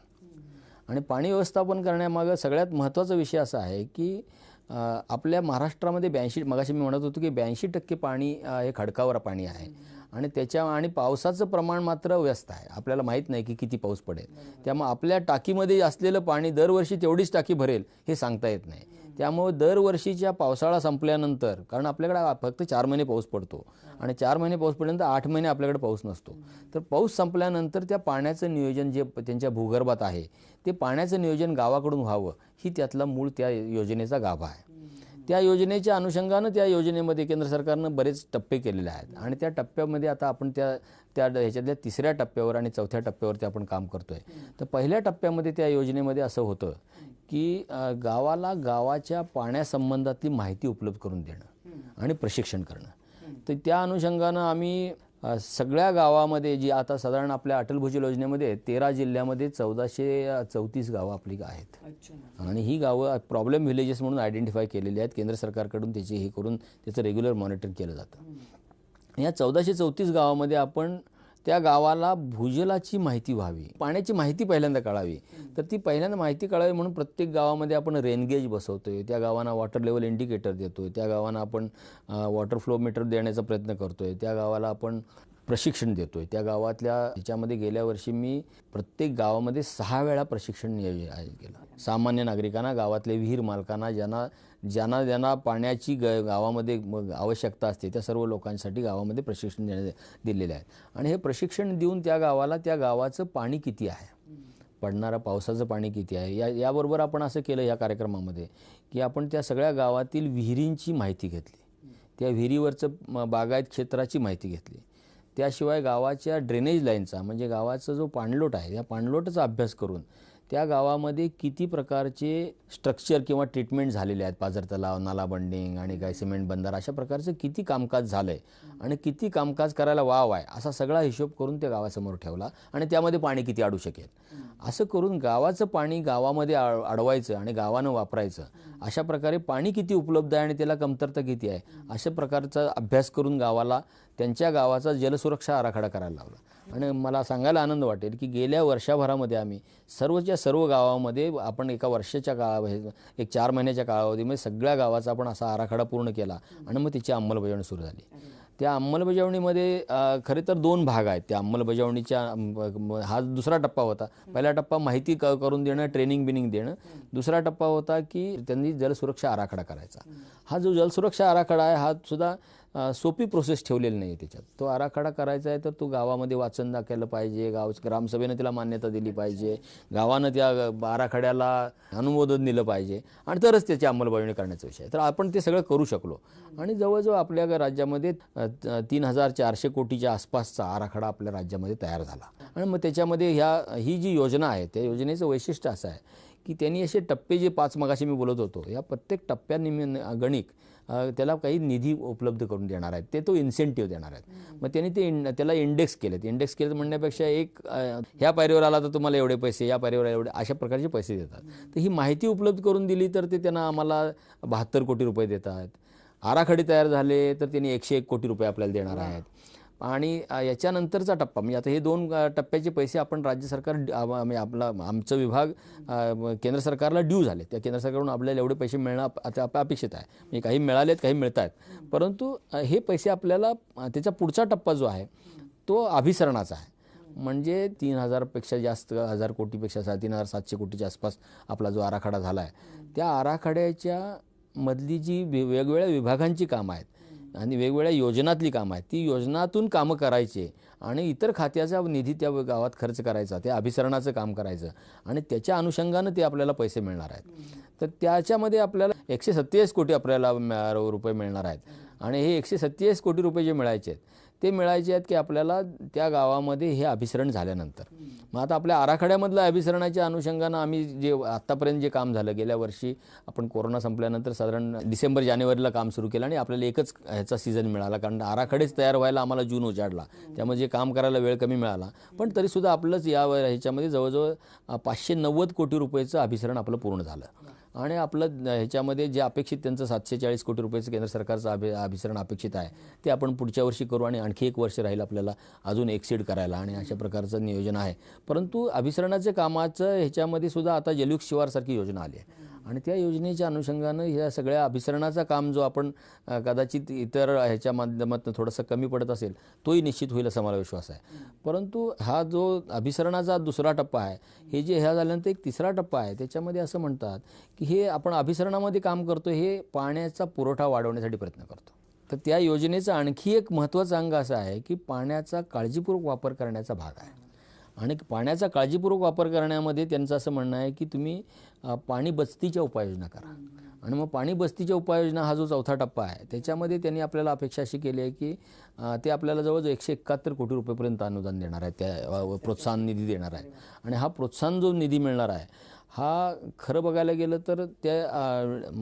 आणि पाणी व्यवस्थापन करण्यामागं सगळ्यात महत्त्वाचा विषय असा आहे की आपल्या महाराष्ट्रामध्ये 82, मगाशी मी म्हणत होतो की 82% पाणी हे खडकावर पाणी आहे आणि पावसाचं प्रमाण मात्र व्यस्त आहे. आपल्याला माहीत नाही की किती पाऊस पडेल. त्यामुळे आपल्या टाकीमध्ये असलेलं पाणी दरवर्षी तेवढीच टाकी भरेल हे सांगता येत नाही. त्यामुळे दरवर्षीच्या पावसाळा संपल्यानंतर, कारण आपल्याकडे फक्त 4 महिने पाऊस पडतो आणि 4 महिने पाऊस पडल्यानंतर 8 महिने आपल्याकडे पाऊस नसतो. तर पाऊस संपल्यानंतर त्या पाण्याचं नियोजन जे त्यांच्या भूगर्भात आहे ते पाण्याचं नियोजन गावाकडून व्हावं ही त्यातला मूळ त्या योजनेचा गाभा आहे. त्या योजनेच्या अनुषंगानं त्या योजनेमध्ये केंद्र सरकारनं बरेच टप्पे केलेले आहेत आणि त्या टप्प्यामध्ये आता आपण त्या ह्याच्यातल्या 3ऱ्या टप्प्यावर आणि 4थ्या टप्प्यावरती आपण काम करतोय. तर पहिल्या टप्प्यामध्ये त्या योजनेमध्ये असं होतं की गावाला गावाच्या पाण्यासंबंधातली माहिती उपलब्ध करून देणं आणि प्रशिक्षण करणं. तर त्या अनुषंगानं आम्ही सगळ्या गावामध्ये जी आता साधारण आपल्या अटल भूजल योजनेमध्ये 13 जिल्ह्यामध्ये 1434 गावं आपली आहेत. आणि ही गावं प्रॉब्लेम व्हिलेजेस म्हणून आयडेंटिफाय केलेली आहेत. केंद्र सरकारकडून त्याची हे करून त्याचं रेग्युलर मॉनिटरिंग केलं जातं. या 1434 गावामध्ये आपण त्या गावाला भूजलाची माहिती व्हावी, पाण्याची माहिती पहिल्यांदा कळावी. तर ती पहिल्यांदा माहिती कळावी म्हणून प्रत्येक गावामध्ये आपण रेनगेज बसवतोय, त्या गावांना वॉटर लेवल इंडिकेटर देतोय, त्या गावांना आपण वॉटर फ्लो मीटर देण्याचा प्रयत्न करतोय, त्या गावाला आपण प्रशिक्षण देतोय. त्या गावातल्या ह्याच्यामध्ये गेल्या वर्षी मी प्रत्येक गावामध्ये 6 वेळा प्रशिक्षण आयोजित केलं. सामान्य नागरिकांना, गावातले विहीर मालकांना, ज्यांना पाण्याची गावामध्ये आवश्यकता असते त्या सर्व लोकांसाठी गावामध्ये प्रशिक्षण दिलेले आहे. आणि हे प्रशिक्षण देऊन त्या गावाचं पाणी किती आहे, पडणारा पावसाचं पाणी किती आहे, याबरोबर आपण असं केलं या कार्यक्रमामध्ये की आपण त्या सगळ्या गावातील विहिरींची माहिती घेतली, त्या विहिरीवरचं बागायत क्षेत्राची माहिती घेतली. त्याशिवाय गावाच्या ड्रेनेज लाईनचा म्हणजे गावाचा जो पाणलोट आहे या पाणलोटाचा अभ्यास करून त्या गावामध्ये किती प्रकारचे स्ट्रक्चर किंवा ट्रीटमेंट झालेले आहेत, पाझर तलाव, नाला बंडिंग आणि काय सिमेंट बंधारा, अशा प्रकारचं किती कामकाज झालं आहे आणि किती कामकाज करायला वाव आहे असा सगळा हिशोब करून त्या गावासमोर ठेवला. आणि त्यामध्ये पाणी किती अडू शकेल असं करून गावाचं पाणी गावामध्ये अडवायचं आणि गावानं वापरायचं. अशा प्रकारे पाणी किती उपलब्ध आहे आणि त्याला कमतरता किती आहे अशा प्रकारचा अभ्यास करून गावाला त्यांच्या गावाचा जलसुरक्षा आराखडा करायला लावला. आणि मला सांगायला आनंद वाटेल की गेल्या वर्षभरामध्ये आम्ही सर्वच्या सर्व गावामध्ये आपण एका वर्षाच्या एक 4 महिन्याच्या कालावधीमध्ये सगळ्या गावाचा आपण असा आराखडा पूर्ण केला आणि मग त्याची अंमलबजावणी सुरू झाली. त्या अंमलबजावणीमध्ये खरे तर 2 भाग आहेत. त्या अंमलबजावणीच्या हा दुसरा टप्पा होता. पहिला टप्पा माहिती करून देणं, ट्रेनिंग देणं. दुसरा टप्पा होता की त्यांनी जलसुरक्षा आराखडा करायचा. हा जो जलसुरक्षा आराखडा आहे हा सुद्धा सोपी प्रोसेस ठेवलेली नाही त्याच्यात. तो आराखडा करायचा आहे तर तो गावामध्ये वाचन दाखवलं पाहिजे, ग्रामसभेनं त्याला मान्यता दिली पाहिजे, गावानं त्या आराखड्याला अनुमोदन दिलं पाहिजे आणि तरच त्याची अंमलबजावणी करण्याचा विषय आहे. तर आपण ते सगळं करू शकलो आणि जवळजवळ आपल्या राज्यामध्ये 3,400 कोटीच्या आसपासचा आराखडा आपल्या राज्यामध्ये तयार झाला. आणि मग त्याच्यामध्ये ही जी योजना आहे त्या योजनेचं वैशिष्ट्य असं आहे की त्यांनी असे टप्पे जे 5 मगाशी मी बोलत होतो, या प्रत्येक गणिक त्याला काही निधी उपलब्ध करून देणार आहेत, ते तो इन्सेंटिव्ह देणार आहेत. मग त्यांनी त्याला इंडेक्स केलेत म्हणण्यापेक्षा ह्या पायरीवर आला तर तुम्हाला एवढे पैसे, या पायरीवर एवढे, अशा प्रकारचे पैसे देतात. तर ही माहिती उपलब्ध करून दिली तर ते त्यांना आम्हाला 72 कोटी रुपये देतात. आराखडे तयार झाले तर त्यांनी 101 कोटी रुपये आपल्याला देणार आहेत. आणि याच्यानंतरचा टप्पा म्हणजे आता हे 2 टप्प्याचे पैसे आपण राज्य सरकार आमचं विभाग केंद्र सरकारला ड्यू झाले. त्या केंद्र सरकारकडून आपल्याला एवढे पैसे मिळणं आता अपेक्षित आहे. म्हणजे काही मिळालेत, काही मिळत आहेत. परंतु हे पैसे आपल्याला त्याचा पुढचा टप्पा जो आहे तो अभिसरणाचा आहे. म्हणजे 3000पेक्षा जास्त, 1000 कोटीपेक्षा 3700 कोटीच्या आसपास आपला जो आराखडा झाला आहे, त्या आराखड्याच्या मधली जी वेगवेगळ्या विभागांची कामं आहेत आणि वेगवेगळ्या योजनातली कामं आहेत, ती योजनातून कामं करायची आणि इतर खात्याचा निधी त्या गावात खर्च करायचा, ते अभिसरणाचं काम करायचं आणि त्याच्या अनुषंगानं ते आपल्याला पैसे मिळणार आहेत. तर त्याच्यामध्ये आपल्याला 147 कोटी आपल्याला रुपये मिळणार आहेत. आणि हे 147 कोटी रुपये जे मिळायचे आहेत ते मिळायचे आहेत की आपल्याला त्या गावामध्ये हे अभिसरण झाल्यानंतर. मग आता आपल्या आराखड्यामधलं अभिसरणाच्या अनुषंगानं आम्ही जे आत्तापर्यंत जे काम झालं, गेल्या वर्षी आपण कोरोना संपल्यानंतर साधारण डिसेंबर-जानेवारीला काम सुरू केलं आणि आपल्याला एकच ह्याचा सीझन मिळाला, कारण आराखडेच तयार व्हायला आम्हाला जून उजाडला. त्यामुळे जे काम करायला वेळ कमी मिळाला. पण तरीसुद्धा आपलंच ह्याच्यामध्ये जवळजवळ 590 कोटी रुपयेचं अभिसरण आपलं पूर्ण झालं. आणि आपलं ह्याच्यामध्ये जे अपेक्षित त्यांचं 740 कोटी रुपयाचं केंद्र सरकारचं अभिसरण अपेक्षित आहे ते आपण पुढच्या वर्षी करू आणि आणखी 1 वर्ष राहील आपल्याला अजून एक्सीड करायला आणि अशा प्रकारचं नियोजन आहे. परंतु अभिसरणाच्या कामाचं ह्याच्यामध्ये सुद्धा आता जलयुक्त शिवारसारखी योजना आली आहे आणि त्या योजनेच्या अनुषंगानं ह्या सगळ्या अभिसरणाचा काम जो आपण कदाचित इतर ह्याच्या माध्यमातून थोडंसं कमी पडत असेल तोही निश्चित होईल असा मला विश्वास आहे. परंतु हा जो अभिसरणाचा दुसरा टप्पा आहे, हे जे ह्या झाल्यानंतर एक तिसरा टप्पा आहे, त्याच्यामध्ये असं म्हणतात की हे आपण अभिसरणामध्ये काम करतो हे पाण्याचा पुरवठा वाढवण्यासाठी प्रयत्न करतो. तर त्या योजनेचा आणखी एक महत्त्वाचा अंग असा आहे की पाण्याचा काळजीपूर्वक वापर करण्याचा भाग आहे. आणि पाण्याचा काळजीपूर्वक वापर करण्यामध्ये त्यांचं असं म्हणणं आहे की तुम्ही पाणी बचतीच्या उपाययोजना करा. आणि मग पाणी बचतीच्या उपाययोजना हा जो चौथा टप्पा आहे त्याच्यामध्ये त्यांनी आपल्याला अपेक्षा अशी केली आहे की ते आपल्याला जवळजवळ 171 कोटी रुपयेपर्यंत अनुदान देणार आहे, त्या प्रोत्साहन निधी देणार आहे. आणि हा प्रोत्साहन जो निधी मिळणार आहे हा खरं बघायला गेलं तर त्या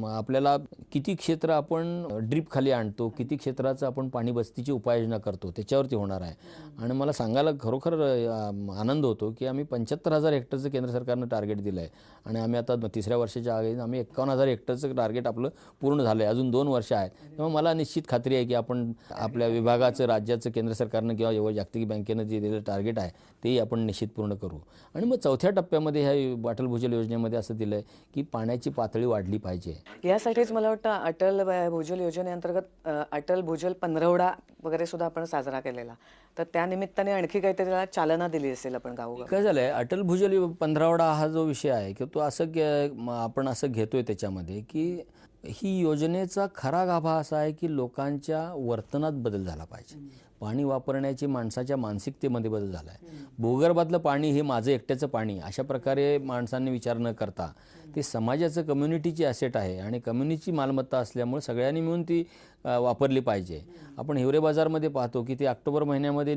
आपल्याला किती क्षेत्र आपण ड्रीप खाली आणतो, किती क्षेत्राचं आपण पाणी बचतीची उपाययोजना करतो त्याच्यावरती होणार आहे. आणि मला सांगायला खरोखर आनंद होतो की आम्ही 75,000 हेक्टरचं केंद्र सरकारनं टार्गेट दिलं आहे आणि आम्ही आता 3ऱ्या वर्षाच्या आधी आम्ही 51,000 हेक्टरचं टार्गेट आपलं पूर्ण झालं आहे. अजून 2 वर्ष आहेत. त्यामुळे मला निश्चित खात्री आहे की आपण आपल्या विभागाचं, राज्याचं, केंद्र सरकारनं किंवा जागतिक बँकेनं जे दिलेलं टार्गेट आहे तेही आपण निश्चित पूर्ण करू. आणि मग चौथ्या टप्प्यामध्ये ह्या अटल भूजल योजनेमध्ये असं दिलं आहे की पाण्याची पातळी वाढली पाहिजे. यासाठीच मला वाटतं अटल भूजल योजनेअंतर्गत अटल भूजल पंधरवडा वगैरे सुद्धा आपण साजरा केलेला. तर त्या निमित्ताने आणखी काहीतरी त्याला चालना दिली असेल आपण गावोगाव. काय झालं आहे, अटल भूजल पंधरवडा हा जो विषय आहे की तो असं आपण असं घेतोय त्याच्यामध्ये की ही योजनेचा खरा गाभा असा आहे की लोकांच्या वर्तनात बदल झाला पाहिजे. पाणी वापरण्याची माणसाच्या मानसिकतेमध्ये बदल झाला आहे. भूगर्भातलं पाणी हे माझं एकट्याचं पाणी अशा प्रकारे माणसांनी विचार न करता ते समाजाचं, कम्युनिटीची ॲसेट आहे आणि कम्युनिटीची मालमत्ता असल्यामुळे सगळ्यांनी मिळून ती वापरली पाहिजे. आपण हिवरे बाजारमध्ये पाहतो की ते ऑक्टोबर महिन्यामध्ये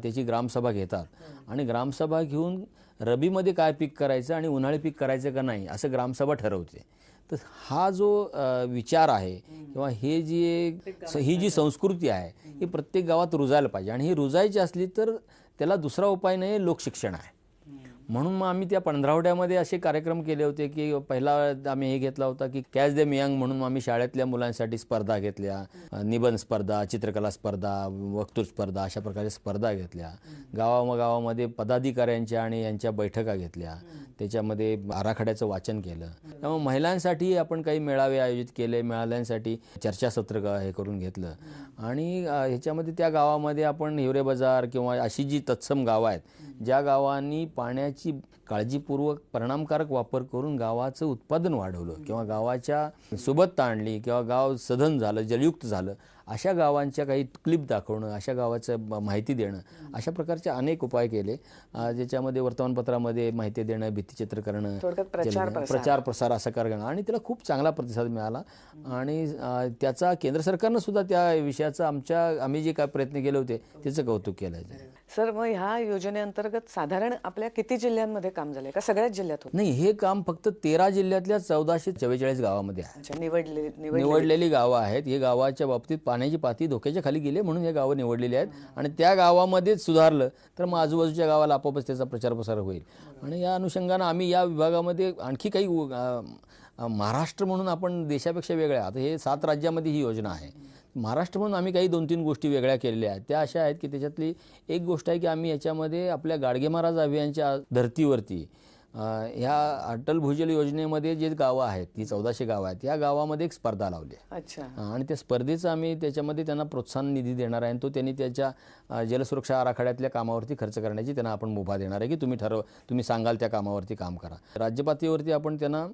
त्याची ग्रामसभा घेतात आणि ग्रामसभा घेऊन रबीमध्ये काय पीक करायचं आणि उन्हाळी पीक करायचं का नाही असं ग्रामसभा ठरवते. तर हा जो विचार आहे किंवा ही जी संस्कृती आहे ही प्रत्येक गावात रुजायला पाहिजे. आणि ही रुजायची असली तर त्याला दुसरा उपाय नाही, लोकशिक्षण आहे. म्हणून मग आम्ही त्या पंधरवड्यामध्ये असे कार्यक्रम केले होते की पहिला आम्ही हे घेतला होता की कॅच देम यंग म्हणून आम्ही शाळेतल्या मुलांसाठी स्पर्धा घेतल्या, निबंध स्पर्धा, चित्रकला स्पर्धा, वक्तृत्व स्पर्धा, अशा प्रकारे स्पर्धा घेतल्या. गावामध्ये पदाधिकाऱ्यांच्या आणि यांच्या बैठका घेतल्या, त्याच्यामध्ये आराखड्याचं वाचन केलं. त्यामुळे महिलांसाठी आपण काही मेळावे आयोजित केले, मेळाव्यांसाठी चर्चासत्र हे करून घेतलं. आणि ह्याच्यामध्ये त्या गावामध्ये आपण हिवरे बाजार किंवा अशी जी तत्सम गावं आहेत ज्या गावांनी पाण्याची काळजीपूर्वक परिणामकारक वापर करून गावाचं उत्पादन वाढवलं किंवा गावाच्या सुबत्ता आणली किंवा गाव सधन झालं, जलयुक्त झालं, अशा गावांच्या काही क्लिप दाखवणं, अशा गावाचं माहिती देणं, अशा प्रकारचे अनेक उपाय केले. ज्याच्यामध्ये वर्तमानपत्रामध्ये माहिती देणं, भित्तिचित्र करणं, प्रचार प्रसार असं करणं आणि त्याला खूप चांगला प्रतिसाद मिळाला. आणि त्याचा केंद्र सरकारनं सुद्धा त्या विषयाचा आम्ही जे काय प्रयत्न केले होते त्याचं कौतुक केलं आहे. सर, मग ह्या योजनेअंतर्गत साधारण आपल्या किती जिल्ह्यांमध्ये काम झालंय का सगळ्याच जिल्ह्यात होतं? नाही, हे काम फक्त 13 जिल्ह्यातल्या 1444 गावामध्ये आहे. अच्छा, निवडलेली गावं आहेत. हे गावाच्या बाबतीत पाण्याची पातळी धोक्याच्या खाली गेली म्हणून हे गावं निवडलेली आहेत आणि त्या गावामध्येच सुधारलं तर मग आजूबाजूच्या गावाला आपोआपच त्याचा प्रचार प्रसार होईल. आणि या अनुषंगानं आम्ही या विभागामध्ये आणखी काही महाराष्ट्र म्हणून आपण देशापेक्षा वेगळ्या, आता हे 7 राज्यामध्ये ही योजना आहे. महाराष्ट्र म्हणून आम्ही काही 2-3 गोष्टी वेगळ्या केलेल्या आहेत. त्या अशा आहेत की त्याच्यातली एक गोष्ट आहे की आम्ही याच्यामध्ये आपल्या गाडगे महाराज अभियानच्या धर्तीवरती ह्या अटल भूजल योजनेमध्ये जे गावं आहेत, ती 1400 गावं आहेत, या गावामध्ये एक स्पर्धा लावली. अच्छा. आणि त्या स्पर्धेचं आम्ही त्याच्यामध्ये त्यांना प्रोत्साहन निधी देणार आहे आणि तो त्यांनी त्याच्या जलसुरक्षा आराखड्यातल्या कामावरती खर्च करण्याची त्यांना आपण मुभा देणार आहे की तुम्ही सांगाल त्या कामावरती काम करा. राज्य पातळीवरती आपण त्यांना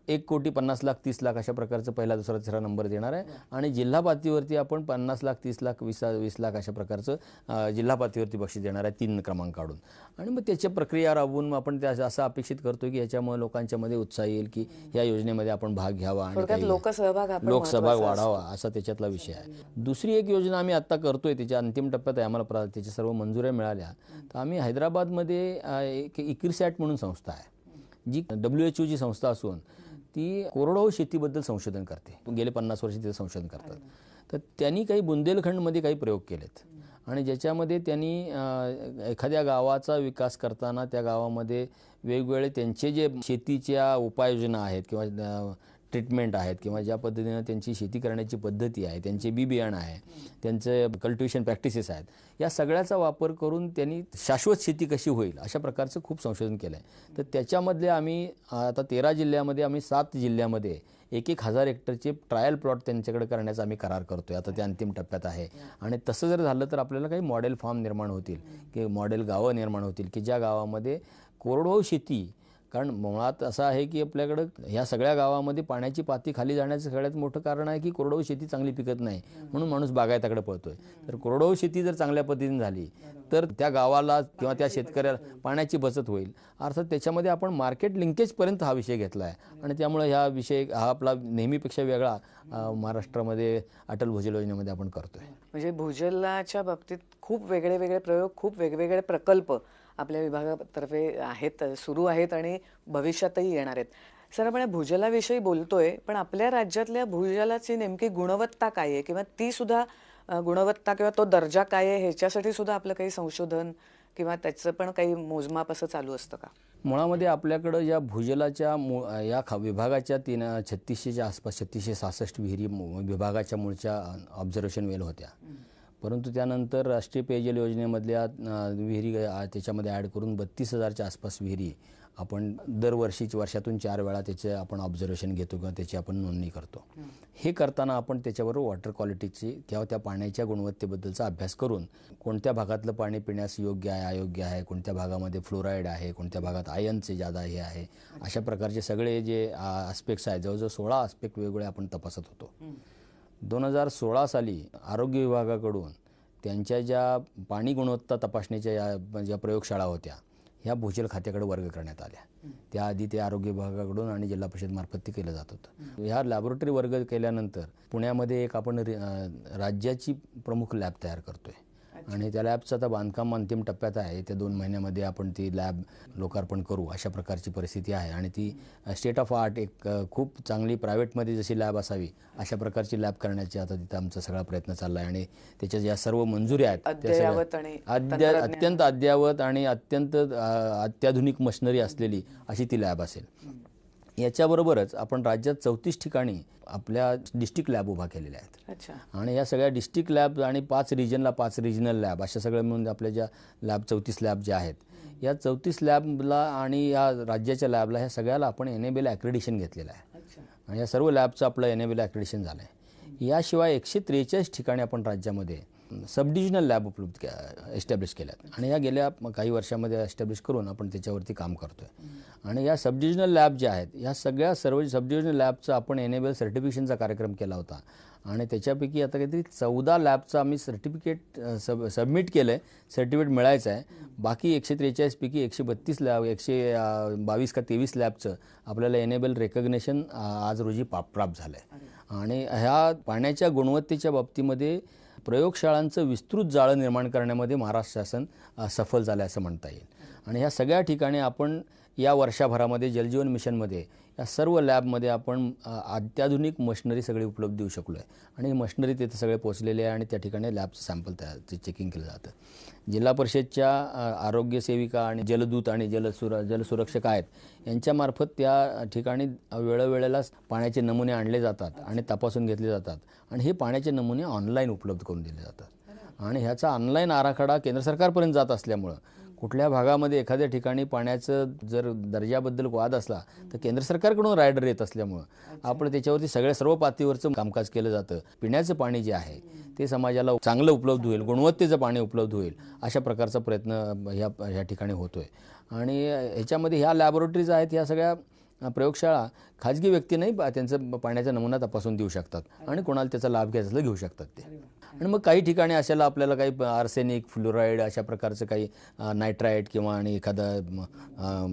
1,50,00,000, 30,00,000 अशा प्रकारचं पहिला, दुसरा, तिसरा नंबर देणार आहे. आणि जिल्हा पातळीवरती आपण 50,00,000, 30,00,000, 20,00,000 अशा प्रकारचं जिल्हा पातळीवरती बक्षीस देणार आहे 3 क्रमांक काढून. आणि मग त्याची प्रक्रिया राबवून आपण असं अपेक्षित करतो की याच्यामुळे लोकांच्या मध्ये उत्साह येईल की या योजनेमध्ये आपण भाग घ्यावा आणि लोकसहभाग वाढावा, असा त्याच्यातला विषय आहे. दुसरी एक योजना आम्ही आत्ता करतोय, त्याच्या अंतिम टप्प्यात आहे, आम्हाला त्याच्या सर्व मंजुऱ्या मिळाल्या. तर आम्ही हैदराबादमध्ये एक इक्रिसॅट म्हणून संस्था आहे जी WHO ची संस्था असून ती कोरडवाहू शेतीबद्दल संशोधन करते. गेले 50 वर्ष तिथे संशोधन करतात. तर त्यांनी काही बुंदेलखंडमध्ये काही प्रयोग केलेत आणि ज्याच्यामध्ये त्यांनी एखाद्या गावाचा विकास करताना त्या गावामध्ये वेगवेगळे त्यांचे जे शेतीच्या उपाययोजना आहेत किंवा ट्रीटमेंट आहेत किंवा ज्या पद्धतीनं त्यांची शेती करण्याची पद्धती आहे, त्यांचे बी बियाणं आहे, त्यांचे कल्टिवेशन प्रॅक्टिसेस आहेत, या सगळ्याचा वापर करून त्यांनी शाश्वत शेती कशी होईल अशा प्रकारचं खूप संशोधन केलं आहे. तर त्याच्यामधले आम्ही आता 13 जिल्ह्यामध्ये आम्ही 7 जिल्ह्यामध्ये 1,000 हेक्टरचे ट्रायल प्लॉट त्यांच्याकडे करण्याचा आम्ही करार करतोय. आता ते अंतिम टप्प्यात आहे. आणि तसं जर झालं तर आपल्याला काही मॉडेल फार्म निर्माण होतील की मॉडेल गावं निर्माण होतील की ज्या गावामध्ये कोरडवाहू शेती, कारण मुळात असं आहे की आपल्याकडं ह्या सगळ्या गावामध्ये पाण्याची पातळी खाली जाण्याचं सगळ्यात मोठं कारण आहे की कोरडवाहू शेती चांगली पिकत नाही म्हणून माणूस बागायताकडे पळतोय. तर कोरडवाहू शेती जर चांगल्या पद्धतीने झाली तर त्या गावाला किंवा त्या शेतकऱ्याला पाण्याची बचत होईल. अर्थात त्याच्यामध्ये आपण मार्केट लिंकेजपर्यंत हा विषय घेतला आहे आणि त्यामुळे हा विषय हा आपला नेहमीपेक्षा वेगळा महाराष्ट्रामध्ये अटल भूजल योजनेमध्ये आपण करतोय. म्हणजे भूजलाच्या बाबतीत खूप वेगळे प्रयोग, खूप वेगवेगळे प्रकल्प आपल्या विभागातर्फे आहेत, सुरू आहेत आणि भविष्यातही येणार आहेत. सर, आपण भूजलाविषयी बोलतोय, पण आपल्या राज्यातल्या भूजलाची नेमकी गुणवत्ता काय आहे किंवा ती सुद्धा गुणवत्ता किंवा तो दर्जा काय आहे ह्याच्यासाठी सुद्धा आपलं काही संशोधन किंवा त्याचं पण काही मोजमाप असं चालू असतं का? मुळामध्ये आपल्याकडं या भूजलाच्या या विभागाच्या 3600च्या आसपास 3666 विहिरी विभागाच्या मूळच्या ऑब्झर्वेशन वेल होत्या. परंतु त्यानंतर राष्ट्रीय पेयजल योजनेमधल्या विहिरी त्याच्यामध्ये ॲड करून 32,000च्या आसपास विहिरी आपण वर्षातून 4 वेळा त्याचे आपण ऑब्झर्वेशन घेतो किंवा त्याची आपण नोंदणी करतो. हे करताना आपण त्याच्याबरोबर वॉटर क्वालिटीची किंवा त्या पाण्याच्या गुणवत्तेबद्दलचा अभ्यास करून कोणत्या भागातलं पाणी पिण्यास योग्य आहे, अयोग्य आहे, कोणत्या भागामध्ये फ्लोराईड आहे, कोणत्या भागात आयनचे जादा हे आहे, अशा प्रकारचे सगळे जे आस्पेक्ट्स आहेत, जवळजवळ 16 आस्पेक्ट वेगवेगळे आपण तपासत होतो. 2016 साली आरोग्य विभागाकडून त्यांच्या ज्या पाणी गुणवत्ता तपासणीच्या ज्या प्रयोगशाळा होत्या ह्या भूजल खात्याकडे वर्ग करण्यात आल्या. त्याआधी ते आरोग्य विभागाकडून आणि जिल्हा परिषदमार्फत ते केलं जात होतं. ह्या लॅबोरेटरी वर्ग केल्यानंतर पुण्यामध्ये एक आपण राज्याची प्रमुख लॅब तयार करतोय आणि त्या लॅबचं आता बांधकाम अंतिम टप्प्यात आहे. येत्या 2 महिन्यामध्ये आपण ती लॅब लोकार्पण करू अशा प्रकारची परिस्थिती आहे आणि ती स्टेट ऑफ आर्ट एक खूप चांगली प्रायव्हेटमध्ये जशी लॅब असावी अशा प्रकारची लॅब करण्याची आता तिथं आमचा सगळा प्रयत्न चालला आहे. आणि त्याच्या ज्या सर्व मंजुऱ्या आहेत त्या अत्यंत अद्ययावत आणि अत्यंत अत्याधुनिक मशिनरी असलेली अशी ती लॅब असेल. याच्याबरोबरच आपण राज्यात 34 ठिकाणी आपल्या डिस्ट्रिक्ट लॅब उभा केलेल्या आहेत. आणि या सगळ्या डिस्ट्रिक्ट लॅब आणि 5 रिजनला 5 रिजनल लॅब अशा सगळ्या मिळून आपल्या ज्या लॅब 34 लॅब ज्या आहेत या 34 लॅबला आणि या राज्याच्या लॅबला ह्या सगळ्याला आपण एनेबल ॲक्रेडिशन घेतलेलं आहे आणि या सर्व लॅबचं आपलं एनेबल ॲक्रेडिशन झालं आहे. याशिवाय 143 ठिकाणी आपण राज्यामध्ये सब डिव्हिजनल लॅब उपलब्ध एस्टॅब्लिश केल्यात आणि या गेल्या काही वर्षामध्ये एस्टॅब्लिश करून आपण त्याच्यावरती काम करतोय. आणि या सब डिव्हिजनल लॅब ज्या आहेत या सर्व सब डिव्हिजनल लॅबचं आपण एनेबल सर्टिफिकेशनचा कार्यक्रम केला होता आणि त्याच्यापैकी आता काहीतरी 14 लॅबचं आम्ही सर्टिफिकेट सबमिट केलं आहे, सर्टिफिकेट मिळायचं आहे. बाकी 143 पैकी 132 लॅब 122 का 23 लॅबचं आपल्याला एनेबल रेकग्नेशन आज रोजी प्राप्त झालं आहे. आणि ह्या पाण्याच्या गुणवत्तेच्या बाबतीमध्ये प्रयोगशाळांचं विस्तृत जाळं निर्माण करण्यामध्ये महाराष्ट्र शासन सफल झालं असं म्हणता येईल. आणि ह्या सगळ्या ठिकाणी आपण या वर्षभरामध्ये जलजीवन मिशनमध्ये या सर्व लॅबमध्ये आपण अत्याधुनिक मशिनरी सगळी उपलब्ध देऊ शकलो आहे आणि मशिनरी तिथे सगळे पोचलेले आहे आणि त्या ठिकाणी लॅबचं सॅम्पल तयार चेकिंग केलं जातं. जिल्हा परिषदच्या आरोग्य सेविका आणि जलदूत आणि जलसुरक्षक आहेत यांच्यामार्फत त्या ठिकाणी वेळोवेळेला पाण्याचे नमुने आणले जातात आणि तपासून घेतले जातात आणि हे पाण्याचे नमुने ऑनलाईन उपलब्ध करून दिले जातात आणि ह्याचा ऑनलाईन आराखडा केंद्र सरकारपर्यंत जात असल्यामुळं कुठल्या भागामध्ये एखाद्या ठिकाणी पाण्याचं जर दर्जाबद्दल वाद असला तर केंद्र सरकारकडून रायडर येत असल्यामुळं आपण त्याच्यावरती सर्व पातळीवरचं कामकाज केलं जातं. पिण्याचं पाणी जे आहे ते समाजाला चांगलं उपलब्ध होईल, गुणवत्तेचं पाणी उपलब्ध होईल अशा प्रकारचा प्रयत्न ह्या ठिकाणी होतो आहे. आणि ह्याच्यामध्ये ह्या लॅबोरेटरीज आहेत, ह्या सगळ्या प्रयोगशाळा खाजगी व्यक्तींनाही त्यांचं पाण्याचा नमुना तपासून देऊ शकतात आणि कोणाला त्याचा लाभ घ्यायचा असला घेऊ शकतात ते. आणि मग काही ठिकाणी अशाला आपल्याला काही आर्सेनिक, फ्लोराईड अशा प्रकारचं काही नायट्राईट किंवा आणि एखादं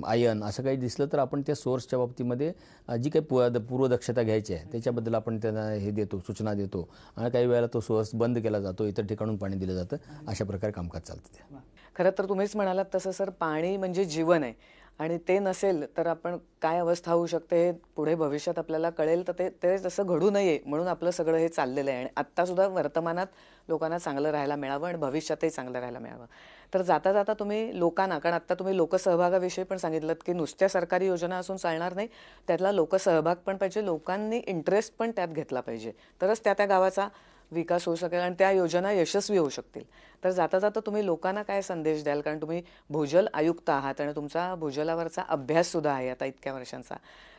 आयन असं काही दिसलं तर आपण त्या सोर्सच्या बाबतीमध्ये जी काही पूर्वदक्षता घ्यायची आहे त्याच्याबद्दल आपण त्यांना हे देतो, सूचना देतो आणि काही वेळेला तो सोर्स बंद केला जातो, इतर ठिकाणून पाणी दिलं जातं. अशा प्रकारे कामकाज चालतं ते. खरं तर तुम्हीच म्हणालात तसं सर, पाणी म्हणजे जीवन आहे आणि ते नसेल तर आपण काय अवस्था होऊ शकते हे पुढे भविष्यात आपल्याला कळेल. तर ते तसं घडू नये म्हणून आपलं सगळं हे चाललेलं आहे आणि आत्तासुद्धा वर्तमानात लोकांना चांगलं राहायला मिळावं आणि भविष्यातही चांगलं राहायला मिळावं. तर जाता जाता तुम्ही लोकांना, कारण आत्ता तुम्ही लोकसहभागाविषयी पण सांगितलं की नुसत्या सरकारी योजना असून चालणार नाही, त्यातला लोकसहभाग पण पाहिजे, लोकांनी इंटरेस्ट पण त्यात घेतला पाहिजे, तरच त्या गावाचा विकास होऊ शकेल आणि त्या योजना यशस्वी होऊ शकतील. तर जाता जाता तुम्ही लोकांना काय संदेश द्याल, कारण तुम्ही भूजल आयुक्त आहात आणि तुमचा भूजलावरचा अभ्याससुद्धा आहे आता इतक्या वर्षांचा.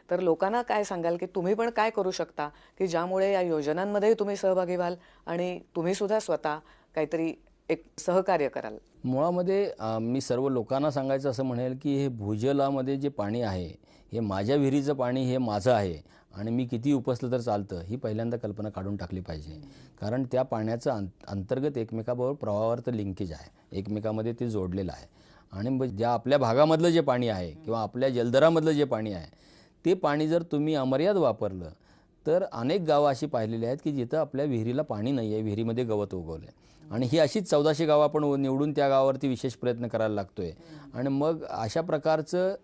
तर लोकांना काय सांगाल की तुम्ही पण काय करू शकता की ज्यामुळे या योजनांमध्येही तुम्ही सहभागी व्हाल आणि तुम्हीसुद्धा स्वतः काहीतरी एक सहकार्य कराल? मुळामध्ये मी सर्व लोकांना सांगायचं असं म्हणेल की हे भूजलामध्ये जे पाणी आहे हे माझ्या विहिरीचं पाणी हे माझं आहे आणि मी किती उपसलं तर चालतं, ही पहिल्यांदा कल्पना काढून टाकली पाहिजे. कारण त्या पाण्याचं अंतर्गत एकमेकाबरोबर प्रवाहावर तर लिंकेज आहे, एकमेकामध्ये ते जोडलेलं आहे. आणि ज्या आपल्या भागामधलं जे पाणी आहे किंवा आपल्या जलधरामधलं जे पाणी आहे ते पाणी जर तुम्ही अमर्याद वापरलं तर अनेक गावं अशी पाहिलेली आहेत की जिथं आपल्या विहिरीला पाणी नाही आहे, विहिरीमध्ये गवत उगवलं आहे. आणि ही अशीच 1400 गावं आपण निवडून त्या गावावरती विशेष प्रयत्न करायला लागतोय. आणि मग अशा प्रकारचं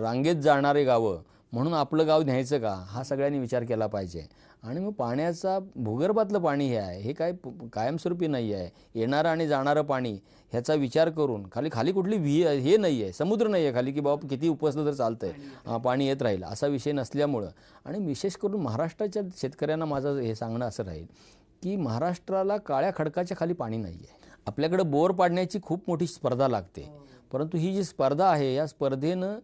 रांगेत जाणारे गावं म्हणून आपलं गाव न्यायचं का, हा सगळ्यांनी विचार केला पाहिजे. आणि मग पाण्याचा भूगर्भातलं पाणी हे आहे, हे काय कायमस्वरूपी नाही आहे. येणारं आणि जाणारं पाणी ह्याचा विचार करून खाली कुठली हे नाही आहे, समुद्र नाही आहे खाली की बाबा किती उपसलं तर चालतंय, पाणी येत राहील असा विषय नसल्यामुळं. आणि विशेष करून महाराष्ट्राच्या शेतकऱ्यांना माझं हे सांगणं असं राहील की महाराष्ट्राला काळ्या खडकाच्या खाली पाणी नाही आहे. आपल्याकडं बोर पाडण्याची खूप मोठी स्पर्धा लागते, परंतु ही जी स्पर्धा आहे या स्पर्धेनं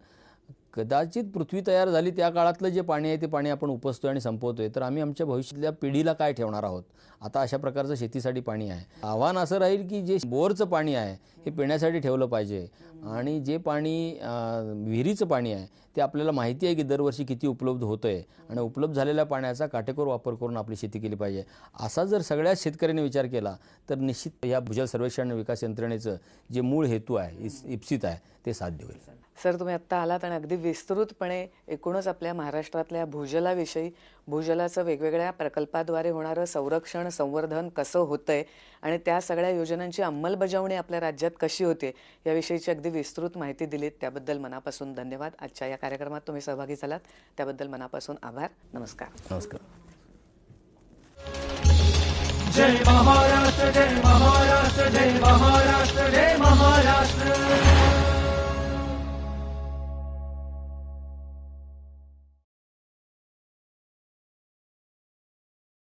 कदाचित पृथ्वी तयार झाली त्या काळातलं जे पाणी आहे ते पाणी आपण उपसतोय आणि संपवतोय, तर आम्ही आमच्या भविष्यातल्या पिढीला काय ठेवणार आहोत. आता अशा प्रकारचं शेतीसाठी पाणी आहे. आव्हान असं राहील की जे बोरचं पाणी आहे हे पिण्यासाठी ठेवलं पाहिजे आणि जे पाणी विहिरीचं पाणी आहे ते आपल्याला माहिती आहे की दरवर्षी किती उपलब्ध होतं आहे आणि उपलब्ध झालेल्या पाण्याचा काटेकोर वापर करून आपली शेती केली पाहिजे. असा जर सगळ्याच शेतकऱ्यांनी विचार केला तर निश्चित या भूजल सर्वेक्षण विकास यंत्रणेचं जे मूळ हेतू आहे, इप्सित आहे, ते साध्य होईल. सर, तुम्ही आत्ता आलात आणि अगदी विस्तृतपणे एकूणच आपल्या महाराष्ट्रातल्या भूजलाविषयी, भूजलाचं वेगवेगळ्या प्रकल्पाद्वारे होणारं संरक्षण, संवर्धन कसं होतंय आणि त्या सगळ्या योजनांची अंमलबजावणी आपल्या राज्यात कशी होते याविषयीची अगदी विस्तृत माहिती दिलीत, त्याबद्दल मनापासून धन्यवाद. आजच्या या कार्यक्रमात तुम्ही सहभागी झालात त्याबद्दल मनापासून आभार. नमस्कार. नमस्कार. जय महाराष्ट्र, जय महाराष्ट्र, जय महाराष्ट्र, जय महाराष्ट्र.